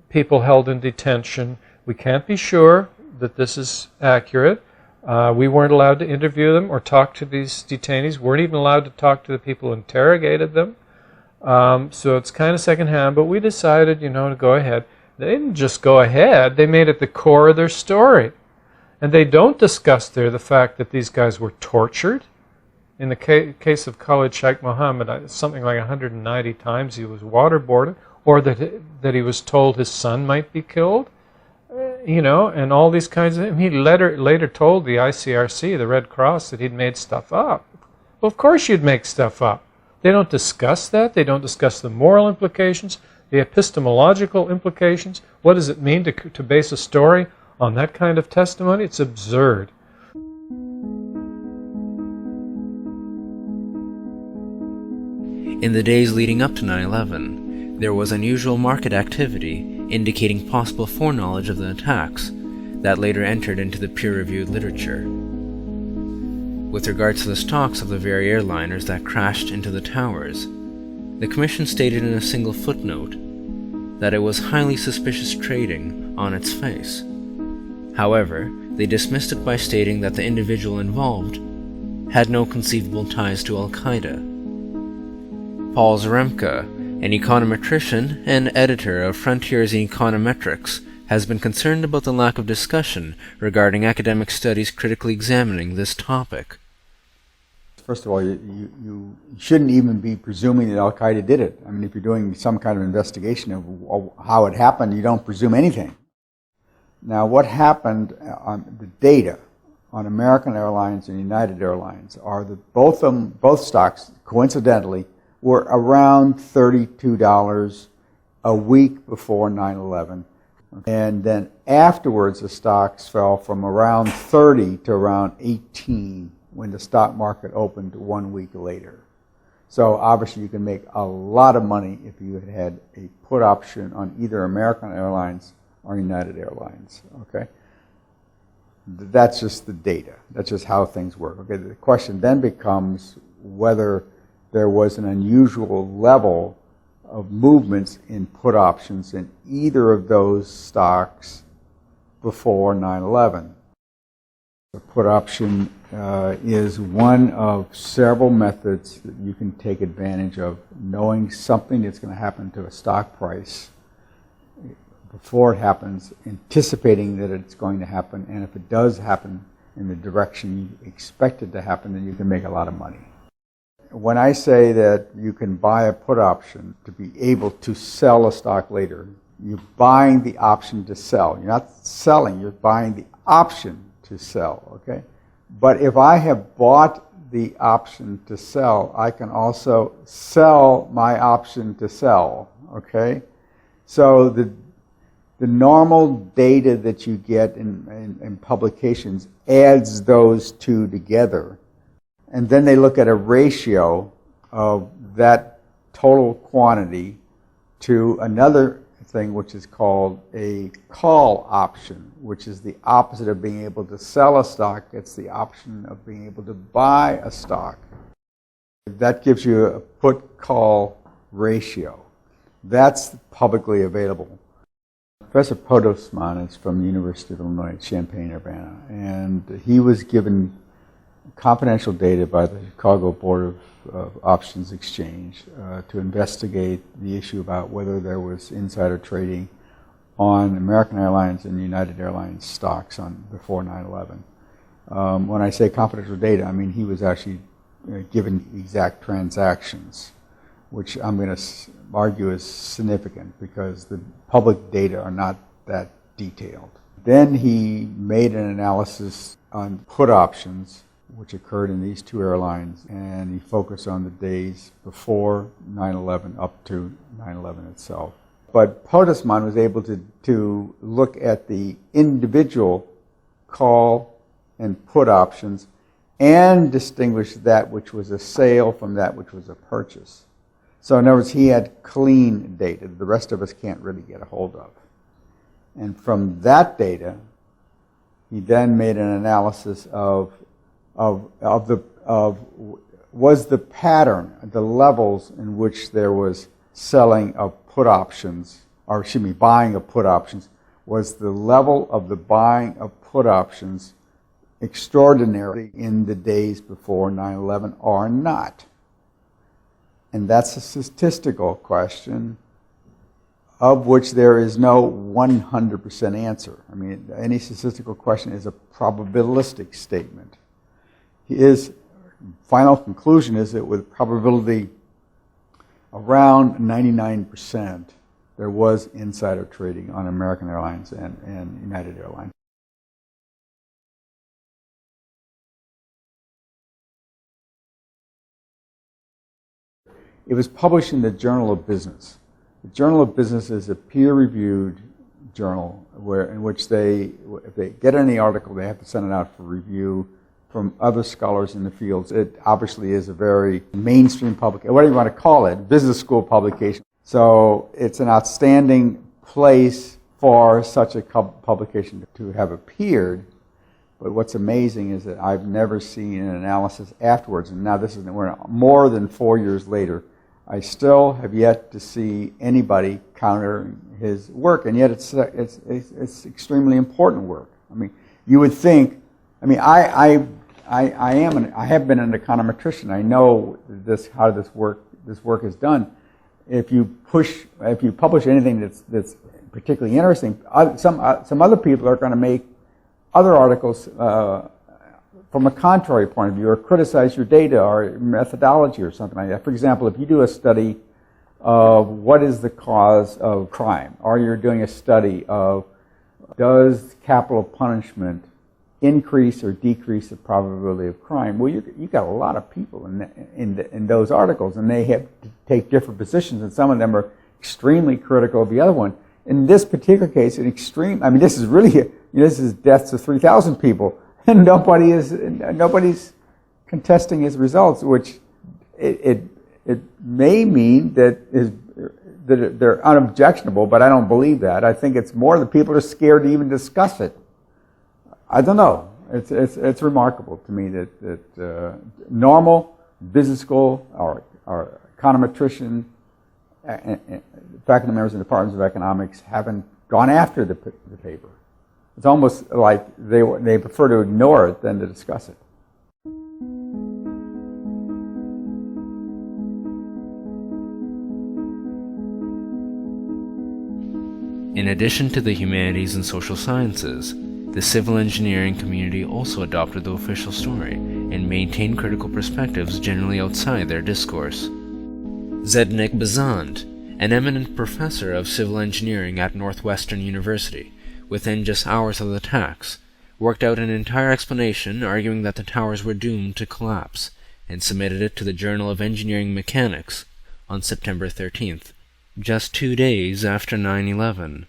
people held in detention. We can't be sure that this is accurate. We weren't allowed to interview them or talk to these detainees. Weren't even allowed to talk to the people who interrogated them. So it's kind of secondhand, but we decided, you know, to go ahead. They didn't just go ahead. They made it the core of their story. And they don't discuss there the fact that these guys were tortured. In the case of Khalid Sheikh Mohammed, something like 190 times he was waterboarded, or that he was told his son might be killed, you know, and all these kinds of things. He later told the ICRC, the Red Cross, that he'd made stuff up. Well, of course you'd make stuff up. They don't discuss that. They don't discuss the moral implications, the epistemological implications. What does it mean to base a story on that kind of testimony? It's absurd. In the days leading up to 9/11, there was unusual market activity indicating possible foreknowledge of the attacks that later entered into the peer-reviewed literature. With regard to the stocks of the very airliners that crashed into the towers, the Commission stated in a single footnote that it was highly suspicious trading on its face. However, they dismissed it by stating that the individual involved had no conceivable ties to Al-Qaeda. Paul Zaremka, an econometrician and editor of Frontiers in Econometrics, has been concerned about the lack of discussion regarding academic studies critically examining this topic. First of all, you shouldn't even be presuming that Al-Qaeda did it. I mean, if you're doing some kind of investigation of how it happened, you don't presume anything. Now, what happened on the data on American Airlines and United Airlines are that both stocks, coincidentally, were around $32 a week before 9/11. And then afterwards, the stocks fell from around 30 to around 18 when the stock market opened 1 week later. So obviously you can make a lot of money if you had a put option on either American Airlines or United Airlines, okay? That's just the data. That's just how things work, okay? The question then becomes whether there was an unusual level of movements in put options in either of those stocks before 9/11. The put option is one of several methods that you can take advantage of, knowing something that's going to happen to a stock price before it happens, anticipating that it's going to happen, and if it does happen in the direction you expect it to happen, then you can make a lot of money. When I say that you can buy a put option to be able to sell a stock later, you're buying the option to sell. You're not selling, you're buying the option to sell, okay? But if I have bought the option to sell, I can also sell my option to sell, okay? So the normal data that you get in publications adds those two together. And then they look at a ratio of that total quantity to another thing which is called a call option, which is the opposite of being able to sell a stock. It's the option of being able to buy a stock. That gives you a put-call ratio. That's publicly available. Professor Podosman is from the University of Illinois at Champaign-Urbana, and he was given confidential data by the Chicago Board of Options Exchange to investigate the issue about whether there was insider trading on American Airlines and United Airlines stocks before 9/11. When I say confidential data, I mean he was actually given exact transactions, which I'm going to argue is significant because the public data are not that detailed. Then he made an analysis on put options which occurred in these two airlines, and he focused on the days before 9/11 up to 9/11 itself. But Podosman was able to look at the individual call and put options and distinguish that which was a sale from that which was a purchase. So in other words, he had clean data the rest of us can't really get a hold of. And from that data, he then made an analysis of was the pattern, the levels in which there was selling of put options, or excuse me, buying of put options, was the level of the buying of put options extraordinary in the days before 9/11 or not? And that's a statistical question of which there is no 100% answer. I mean, any statistical question is a probabilistic statement. His final conclusion is that with probability around 99%, there was insider trading on American Airlines and United Airlines. It was published in the Journal of Business. The Journal of Business is a peer-reviewed journal in which if they get any article, they have to send it out for review from other scholars in the fields. It obviously is a very mainstream publication, whatever you want to call it, business school publication. So it's an outstanding place for such a publication to have appeared. But what's amazing is that I've never seen an analysis afterwards, and now we're more than 4 years later. I still have yet to see anybody counter his work, and yet it's extremely important work. I mean, you would think. I mean, I have been an econometrician. I know how this work is done. If you publish anything that's particularly interesting, some other people are going to make other articles from a contrary point of view, or criticize your data or methodology or something like that. For example, if you do a study of what is the cause of crime, or you're doing a study of does capital punishment increase or decrease the probability of crime, well, you've got a lot of people in those articles, and they have to take different positions, and some of them are extremely critical of the other one. In this particular case, this is really, this is deaths of 3,000 people, and nobody's contesting his results, which it may mean that they're unobjectionable, but I don't believe that. I think it's more that people are scared to even discuss it. I don't know. It's remarkable to me that normal business school or econometrician, faculty members in departments of economics haven't gone after the paper. It's almost like they prefer to ignore it than to discuss it. In addition to the humanities and social sciences, the civil engineering community also adopted the official story and maintained critical perspectives generally outside their discourse. Zdeněk Bezant, an eminent professor of civil engineering at Northwestern University, within just hours of the attacks, worked out an entire explanation arguing that the towers were doomed to collapse, and submitted it to the Journal of Engineering Mechanics on September 13th, just 2 days after 9/11.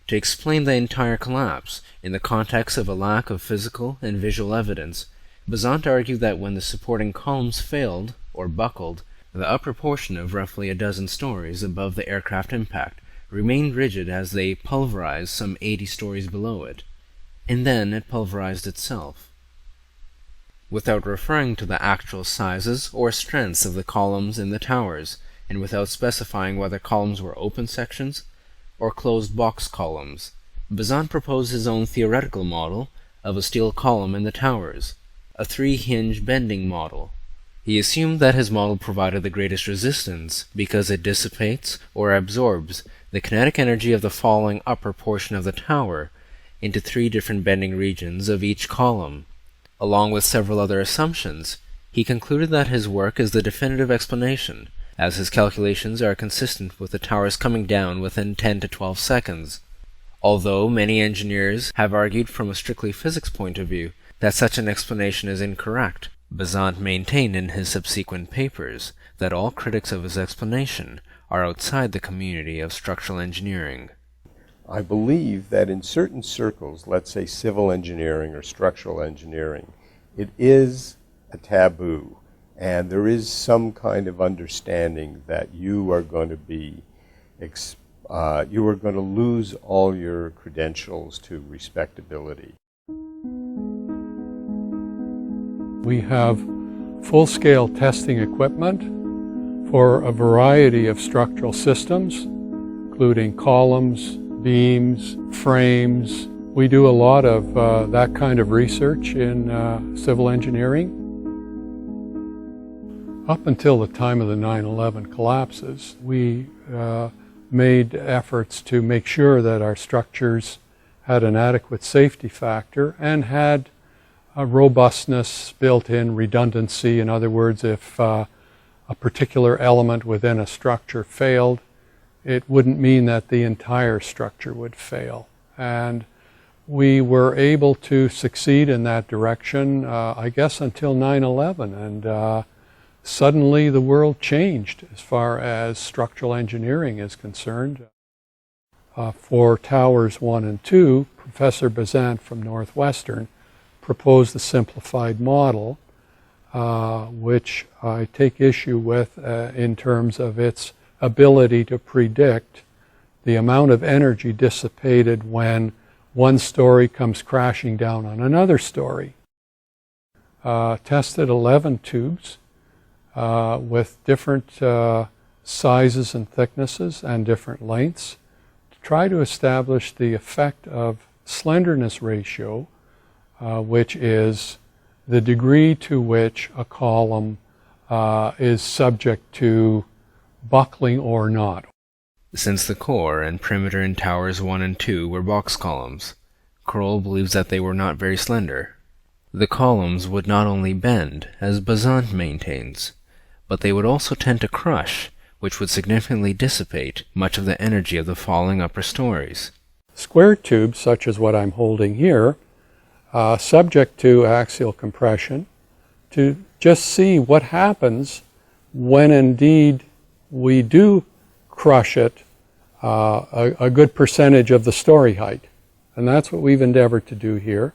To explain the entire collapse in the context of a lack of physical and visual evidence, Bezant argued that when the supporting columns failed, or buckled, the upper portion of roughly a dozen stories above the aircraft impact remained rigid as they pulverized some 80 stories below it, and then it pulverized itself. Without referring to the actual sizes or strengths of the columns in the towers, and without specifying whether columns were open sections or closed box columns, Bezant proposed his own theoretical model of a steel column in the towers, a 3-hinge bending model. He assumed that his model provided the greatest resistance because it dissipates or absorbs the kinetic energy of the falling upper portion of the tower into 3 different bending regions of each column. Along with several other assumptions, he concluded that his work is the definitive explanation, as his calculations are consistent with the towers coming down within 10 to 12 seconds. Although many engineers have argued from a strictly physics point of view that such an explanation is incorrect, Bezant maintained in his subsequent papers that all critics of his explanation are outside the community of structural engineering. I believe that in certain circles, let's say civil engineering or structural engineering, it is a taboo. And there is some kind of understanding that you are going to be, you are going to lose all your credentials to respectability. We have full-scale testing equipment for a variety of structural systems, including columns, beams, frames. We do a lot of that kind of research in civil engineering. Up until the time of the 9/11 collapses, we made efforts to make sure that our structures had an adequate safety factor and had a robustness, built-in redundancy. In other words, if a particular element within a structure failed, it wouldn't mean that the entire structure would fail. And we were able to succeed in that direction, I guess, until 9/11. And suddenly the world changed as far as structural engineering is concerned. For Towers 1 and 2, Professor Bazant from Northwestern proposed the simplified model, which I take issue with in terms of its ability to predict the amount of energy dissipated when one story comes crashing down on another story. Tested 11 tubes with different sizes and thicknesses and different lengths to try to establish the effect of slenderness ratio, which is the degree to which a column is subject to buckling or not. Since the core and perimeter in Towers 1 and 2 were box columns, Kroll believes that they were not very slender. The columns would not only bend, as Bazant maintains, but they would also tend to crush, which would significantly dissipate much of the energy of the falling upper stories. Square tubes, such as what I'm holding here, subject to axial compression, to just see what happens when indeed we do crush it a good percentage of the story height. And that's what we've endeavored to do here.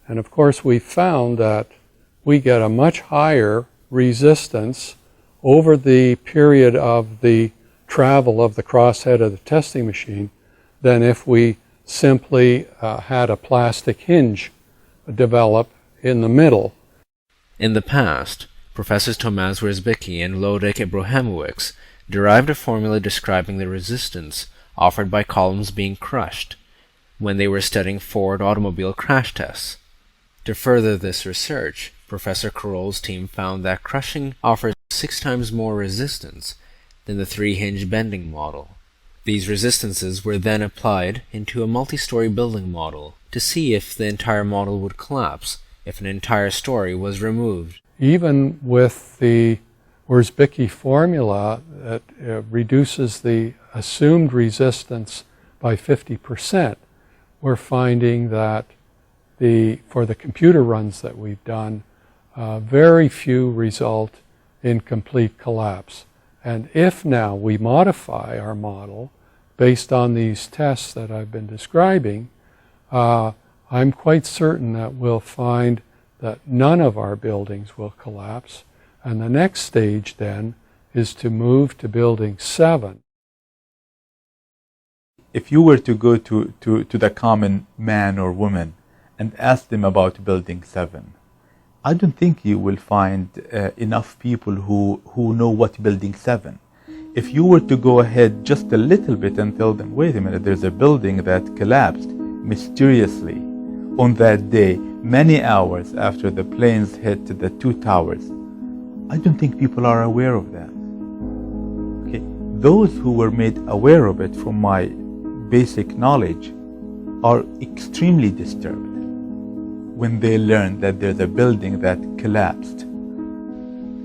And of course we found that we get a much higher resistance over the period of the travel of the crosshead of the testing machine than if we simply had a plastic hinge develop in the middle. In the past, Professors Tomasz Wierzbicki and Lodek Abrahamowicz derived a formula describing the resistance offered by columns being crushed when they were studying Ford automobile crash tests. To further this research, Professor Kroll's team found that crushing offers 6 times more resistance than the 3-hinge bending model. These resistances were then applied into a multi-story building model to see if the entire model would collapse if an entire story was removed. Even with the Wierzbicki formula that reduces the assumed resistance by 50%, we're finding that for the computer runs that we've done, very few result in complete collapse. And if now we modify our model based on these tests that I've been describing, I'm quite certain that we'll find that none of our buildings will collapse. And the next stage then is to move to building 7. If you were to go to the common man or woman and ask them about building 7, I don't think you will find enough people who know what building 7. If you were to go ahead just a little bit and tell them, wait a minute, there's a building that collapsed mysteriously on that day, many hours after the planes hit the 2 towers, I don't think people are aware of that. Okay, those who were made aware of it from my basic knowledge are extremely disturbed when they learn that there's a building that collapsed.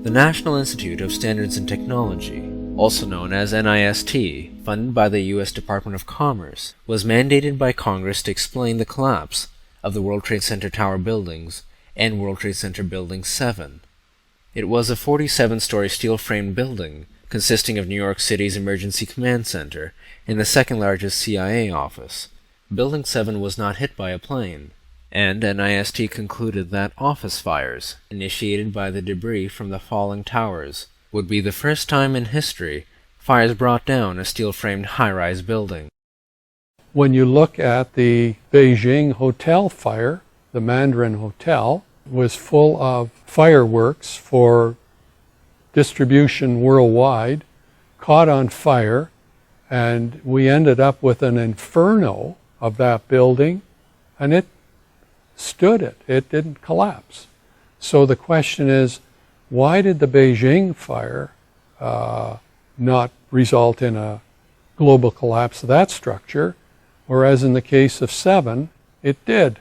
The National Institute of Standards and Technology, also known as NIST, funded by the U.S. Department of Commerce, was mandated by Congress to explain the collapse of the World Trade Center Tower buildings and World Trade Center Building 7. It was a 47-story steel-framed building consisting of New York City's Emergency Command Center and the second-largest CIA office. Building 7 was not hit by a plane. And NIST concluded that office fires, initiated by the debris from the falling towers, would be the first time in history fires brought down a steel-framed high-rise building. When you look at the Beijing hotel fire, the Mandarin Hotel was full of fireworks for distribution worldwide, caught on fire, and we ended up with an inferno of that building, and it stood it. It didn't collapse. So the question is, why did the Beijing fire not result in a global collapse of that structure, whereas in the case of 7, it did?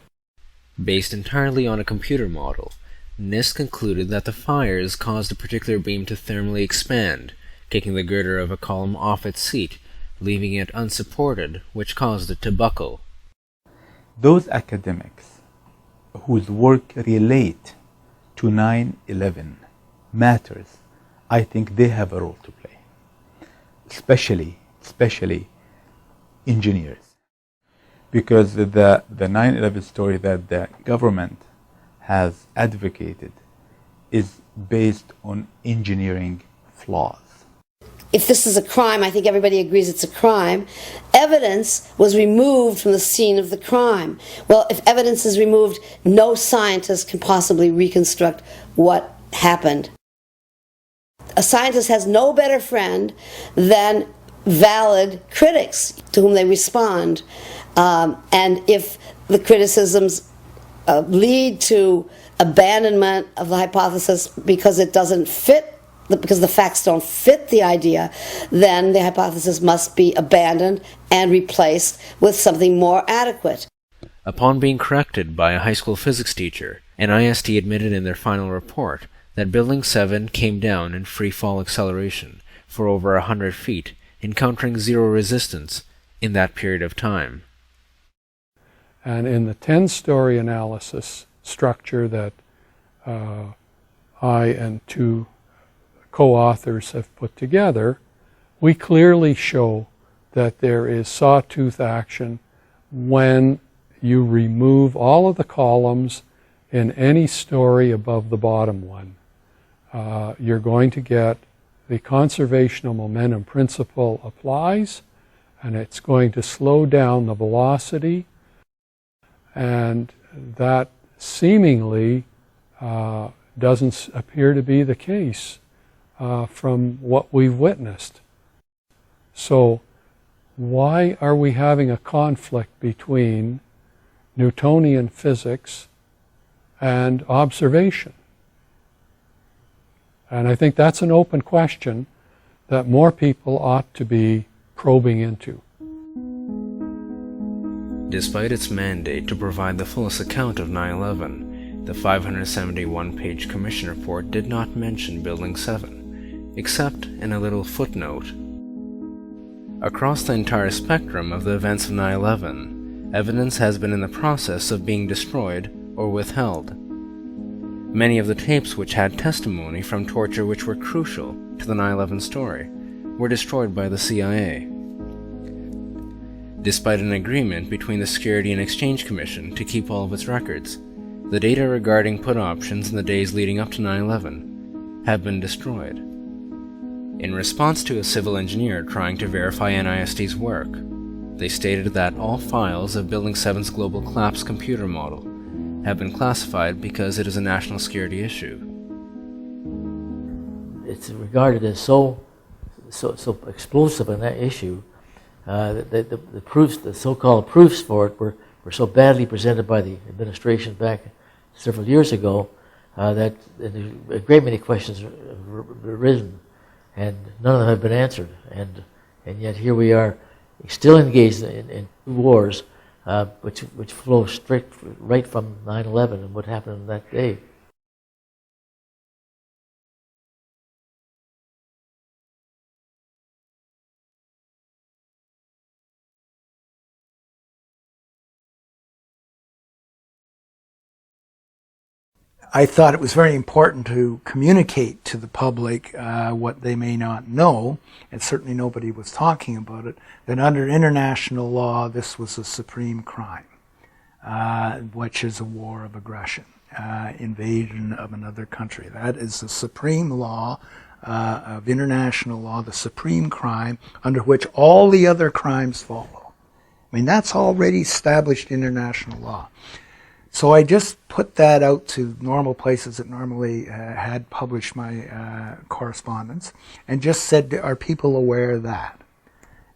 Based entirely on a computer model, NIST concluded that the fires caused a particular beam to thermally expand, kicking the girder of a column off its seat, leaving it unsupported, which caused it to buckle. Those academics whose work relate to 9/11 matters, I think they have a role to play, especially engineers. Because the 9/11 story that the government has advocated is based on engineering flaws. If this is a crime, I think everybody agrees it's a crime. Evidence was removed from the scene of the crime. Well, if evidence is removed, no scientist can possibly reconstruct what happened. A scientist has no better friend than valid critics to whom they respond. And if the criticisms lead to abandonment of the hypothesis because it doesn't fit, because the facts don't fit the idea, then the hypothesis must be abandoned and replaced with something more adequate. Upon being corrected by a high school physics teacher, NIST admitted in their final report that Building 7 came down in free fall acceleration for over 100 feet, encountering zero resistance in that period of time. And in the 10-story analysis structure that I and 2 co-authors have put together, we clearly show that there is sawtooth action when you remove all of the columns in any story above the bottom one. You're going to get the conservational momentum principle applies, and it's going to slow down the velocity, and that seemingly doesn't appear to be the case from what we've witnessed. So why are we having a conflict between Newtonian physics and observation? And I think that's an open question that more people ought to be probing into. Despite its mandate to provide the fullest account of 9/11, the 571-page commission report did not mention Building 7, except in a little footnote. Across the entire spectrum of the events of 9/11, evidence has been in the process of being destroyed or withheld. Many of the tapes which had testimony from torture which were crucial to the 9/11 story were destroyed by the CIA. Despite an agreement between the Security and Exchange Commission to keep all of its records, the data regarding put options in the days leading up to 9/11 have been destroyed. In response to a civil engineer trying to verify NIST's work, they stated that all files of Building 7's global collapse computer model have been classified because it is a national security issue. It's regarded as so explosive in that issue. The proofs, the so-called proofs for it, were so badly presented by the administration back several years ago that a great many questions have arisen, and none of them have been answered. And yet here we are, still engaged in wars, which flow straight right from 9/11 and what happened on that day. I thought it was very important to communicate to the public what they may not know, and certainly nobody was talking about it, that under international law this was a supreme crime. which is a war of aggression, invasion of another country. That is the supreme law of international law, the supreme crime under which all the other crimes follow. I mean, that's already established international law. So I just put that out to normal places that normally had published my correspondence and just said, are people aware of that?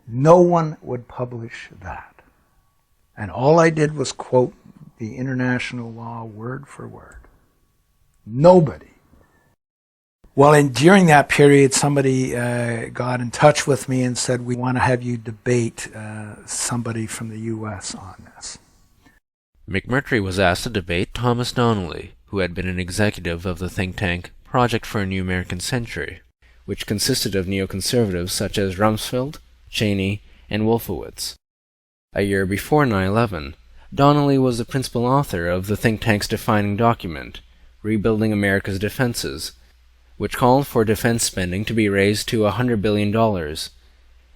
No one would publish that. And all I did was quote the international law word for word. Nobody. Well, during that period, somebody got in touch with me and said, we want to have you debate somebody from the U.S. on this. McMurtry was asked to debate Thomas Donnelly, who had been an executive of the think tank Project for a New American Century, which consisted of neoconservatives such as Rumsfeld, Cheney, and Wolfowitz. A year before 9/11, Donnelly was the principal author of the think tank's defining document, Rebuilding America's Defenses, which called for defense spending to be raised to $100 billion,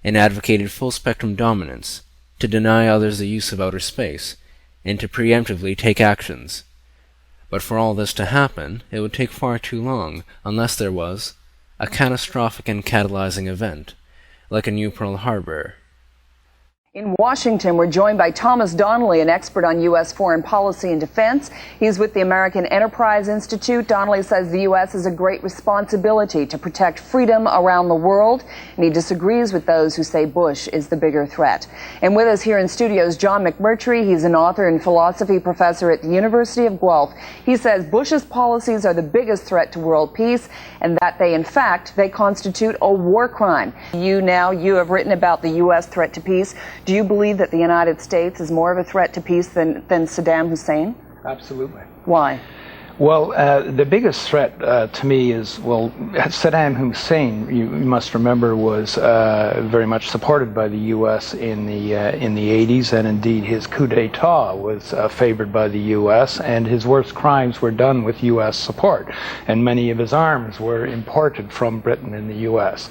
and advocated full-spectrum dominance, to deny others the use of outer space, and to preemptively take actions. But for all this to happen, it would take far too long unless there was a catastrophic and catalyzing event, like a new Pearl Harbor. In Washington, we're joined by Thomas Donnelly, an expert on U.S. foreign policy and defense. He's with the American Enterprise Institute. Donnelly says the U.S. has a great responsibility to protect freedom around the world, and he disagrees with those who say Bush is the bigger threat. And with us here in studio is John McMurtry. He's an author and philosophy professor at the University of Guelph. He says Bush's policies are the biggest threat to world peace, and that they constitute a war crime. You have written about the U.S. threat to peace. Do you believe that the United States is more of a threat to peace than Saddam Hussein? Absolutely. Why? Well, the biggest threat to me is, Saddam Hussein, you must remember, was very much supported by the U.S. in the 80s, and indeed his coup d'etat was favored by the U.S., and his worst crimes were done with U.S. support, and many of his arms were imported from Britain and the U.S.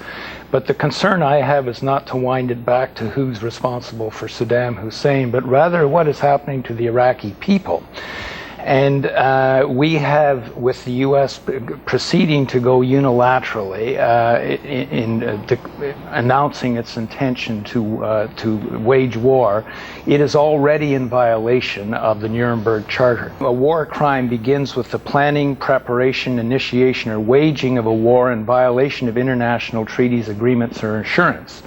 But the concern I have is not to wind it back to who's responsible for Saddam Hussein, but rather what is happening to the Iraqi people. And we have, with the U.S. proceeding to go unilaterally in announcing its intention to wage war, it is already in violation of the Nuremberg Charter. A war crime begins with the planning, preparation, initiation, or waging of a war in violation of international treaties, agreements, or insurance.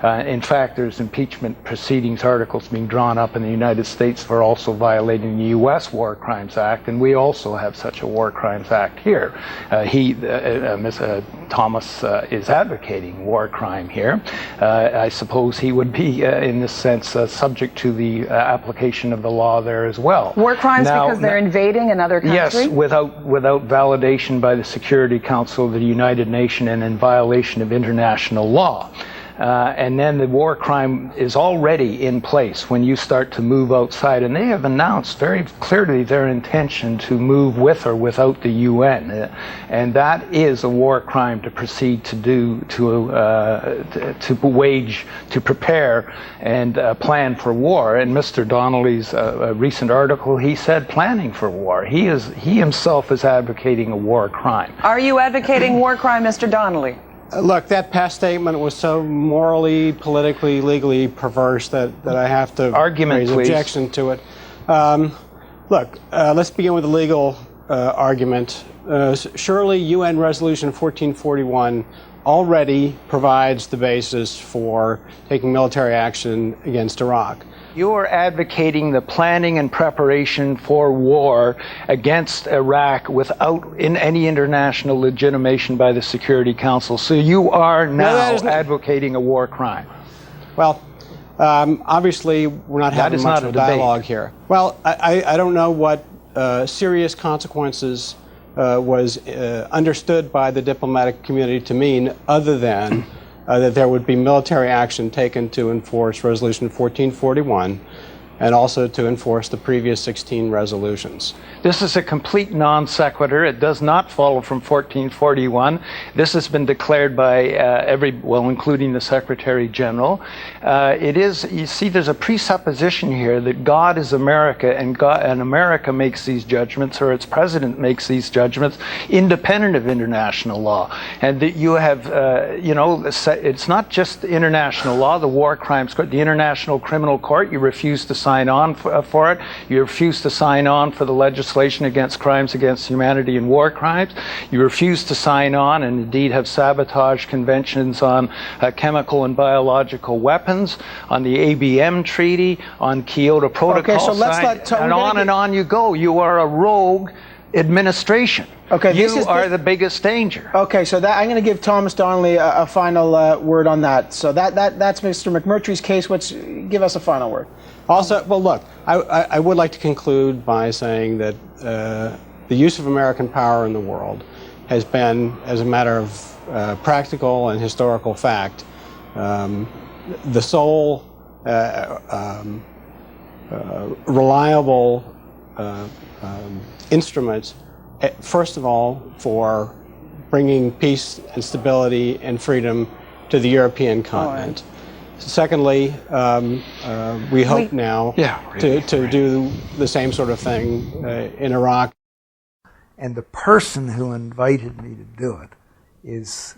In fact, there's impeachment proceedings, articles being drawn up in the United States for also violating the U.S. War Crimes Act, and we also have such a War Crimes Act here. Thomas is advocating war crime here. I suppose he would be, in this sense, subject to the application of the law there as well. War crimes because they're invading another country? Yes, without validation by the Security Council of the United Nations and in violation of international law. And then the war crime is already in place when you start to move outside, and they have announced very clearly their intention to move with or without the UN, and that is a war crime to proceed to do, to wage, to prepare and plan for war. And Mr. Donnelly's recent article, he said planning for war. He himself is advocating a war crime. Are you advocating war crime, Mr. Donnelly? Look, that past statement was so morally, politically, legally perverse that I have to raise objection to it. Look, let's begin with the legal argument. Surely UN Resolution 1441 already provides the basis for taking military action against Iraq. You are advocating the planning and preparation for war against Iraq without any international legitimation by the Security Council. So you are now advocating a war crime. Well, obviously we're not having much of a dialogue here. Well, I don't know what serious consequences was understood by the diplomatic community to mean other than that there would be military action taken to enforce Resolution 1441, and also to enforce the previous 16 resolutions. This is a complete non sequitur. It does not follow from 1441. This has been declared by including the Secretary General. It is, you see, there's a presupposition here that God is America, and America makes these judgments, or its president makes these judgments, independent of international law. And that you have, it's not just international law, the War Crimes Court, the International Criminal Court, you refuse to sign on for it. You refuse to sign on for the legislation against crimes against humanity and war crimes. You refuse to sign on, and indeed have sabotaged conventions on chemical and biological weapons, on the ABM Treaty, on Kyoto Protocol, okay, so let's and on you go. You are a rogue administration. Okay, you are the biggest danger. Okay, so I'm going to give Thomas Donnelly a final word on that. So that's Mr. McMurtry's case. Give us a final word. Also, well, look, I would like to conclude by saying that the use of American power in the world has been, as a matter of practical and historical fact, the sole reliable instruments, first of all, for bringing peace and stability and freedom to the European continent. Secondly, we hope now to do the same sort of thing in Iraq. And the person who invited me to do it is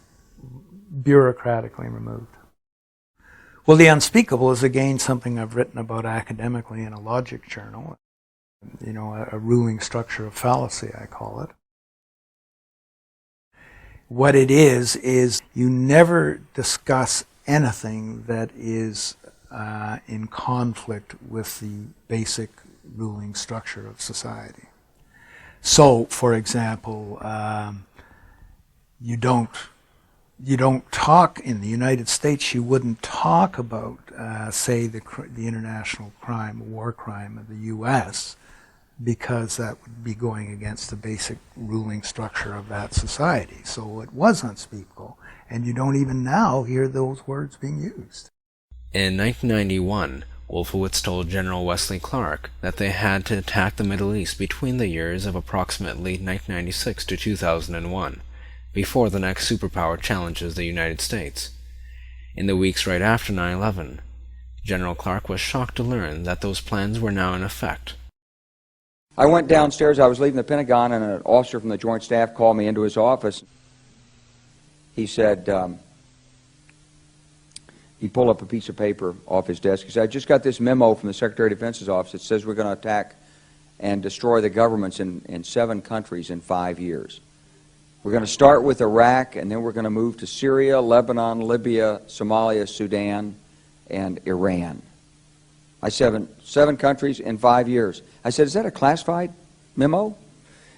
bureaucratically removed. Well, the unspeakable is again something I've written about academically in a logic journal. You know, a ruling structure of fallacy, I call it. What it is you never discuss anything that is in conflict with the basic ruling structure of society. So, for example, you don't talk in the United States. You wouldn't talk about, say, the international crime, war crime of the U.S., because that would be going against the basic ruling structure of that society. So it was unspeakable, and you don't even now hear those words being used. In 1991, Wolfowitz told General Wesley Clark that they had to attack the Middle East between the years of approximately 1996 to 2001, before the next superpower challenges the United States. In the weeks right after 9/11, General Clark was shocked to learn that those plans were now in effect. I went downstairs, I was leaving the Pentagon, and an officer from the Joint Staff called me into his office. He said, he pulled up a piece of paper off his desk. He said, I just got this memo from the Secretary of Defense's office that says we're going to attack and destroy the governments in 7 countries in 5 years. We're going to start with Iraq, and then we're going to move to Syria, Lebanon, Libya, Somalia, Sudan, and Iran. I said, 7 countries in 5 years. I said, is that a classified memo?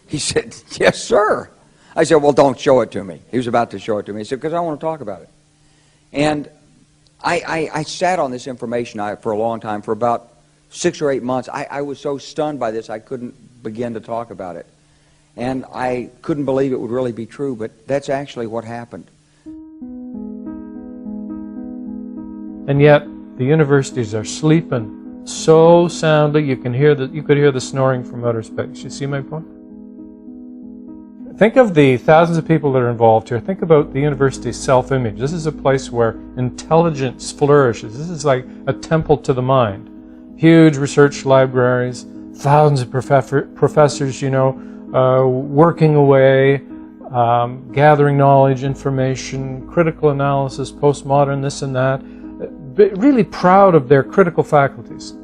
He said, yes, sir. I said, well, don't show it to me. He was about to show it to me. He said, because I want to talk about it. And I sat on this information for a long time, for about 6 or 8 months. I was so stunned by this, I couldn't begin to talk about it. And I couldn't believe it would really be true, but that's actually what happened. And yet, the universities are sleeping so soundly you could hear the snoring from outer space. You see my point? Think of the thousands of people that are involved here. Think about the university's self-image. This is a place where intelligence flourishes. This is like a temple to the mind. Huge research libraries, thousands of professors, working away, gathering knowledge, information, critical analysis, postmodern, this and that. Really proud of their critical faculties.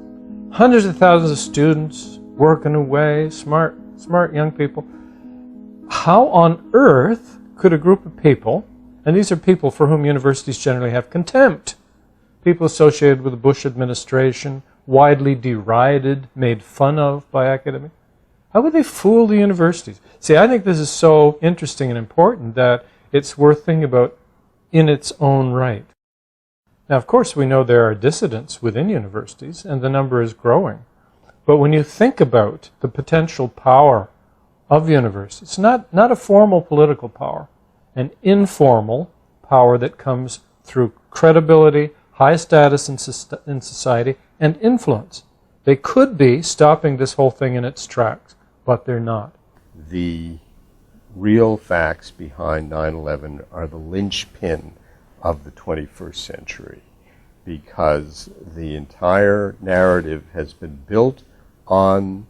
Hundreds of thousands of students working away, smart young people. How on earth could a group of people, and these are people for whom universities generally have contempt, people associated with the Bush administration, widely derided, made fun of by academics, how would they fool the universities? See, I think this is so interesting and important that it's worth thinking about in its own right. Now, of course, we know there are dissidents within universities, and the number is growing. But when you think about the potential power of universities, it's not a formal political power, an informal power that comes through credibility, high status in society, and influence. They could be stopping this whole thing in its tracks, but they're not. The real facts behind 9/11 are the linchpin of the 21st century, because the entire narrative has been built on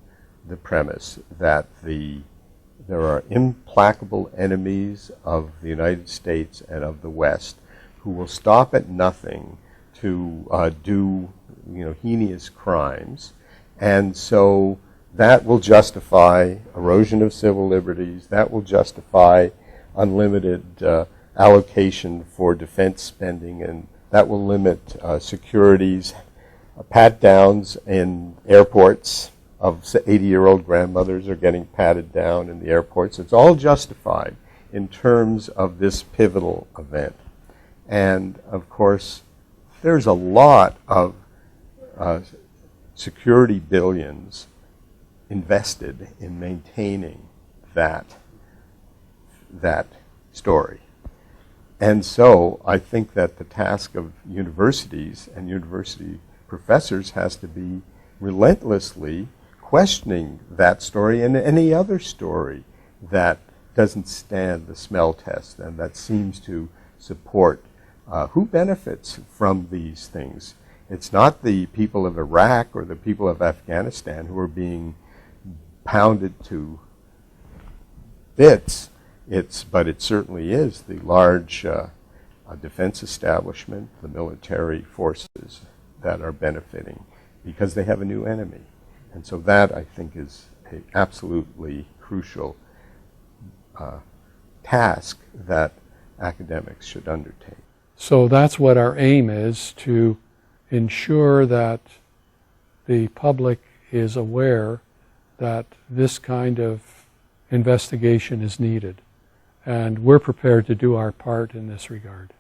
the premise that there are implacable enemies of the United States and of the West who will stop at nothing to do heinous crimes, and so that will justify erosion of civil liberties, that will justify unlimited allocation for defense spending, and that will limit securities, pat-downs in airports of 80-year-old grandmothers are getting patted down in the airports. It's all justified in terms of this pivotal event. And, of course, there's a lot of security billions invested in maintaining that story. And so I think that the task of universities and university professors has to be relentlessly questioning that story and any other story that doesn't stand the smell test and that seems to support who benefits from these things. It's not the people of Iraq or the people of Afghanistan who are being pounded to bits, but it certainly is the large defense establishment, the military forces that are benefiting because they have a new enemy. And so that, I think, is an absolutely crucial task that academics should undertake. So that's what our aim is, to ensure that the public is aware that this kind of investigation is needed. And we're prepared to do our part in this regard.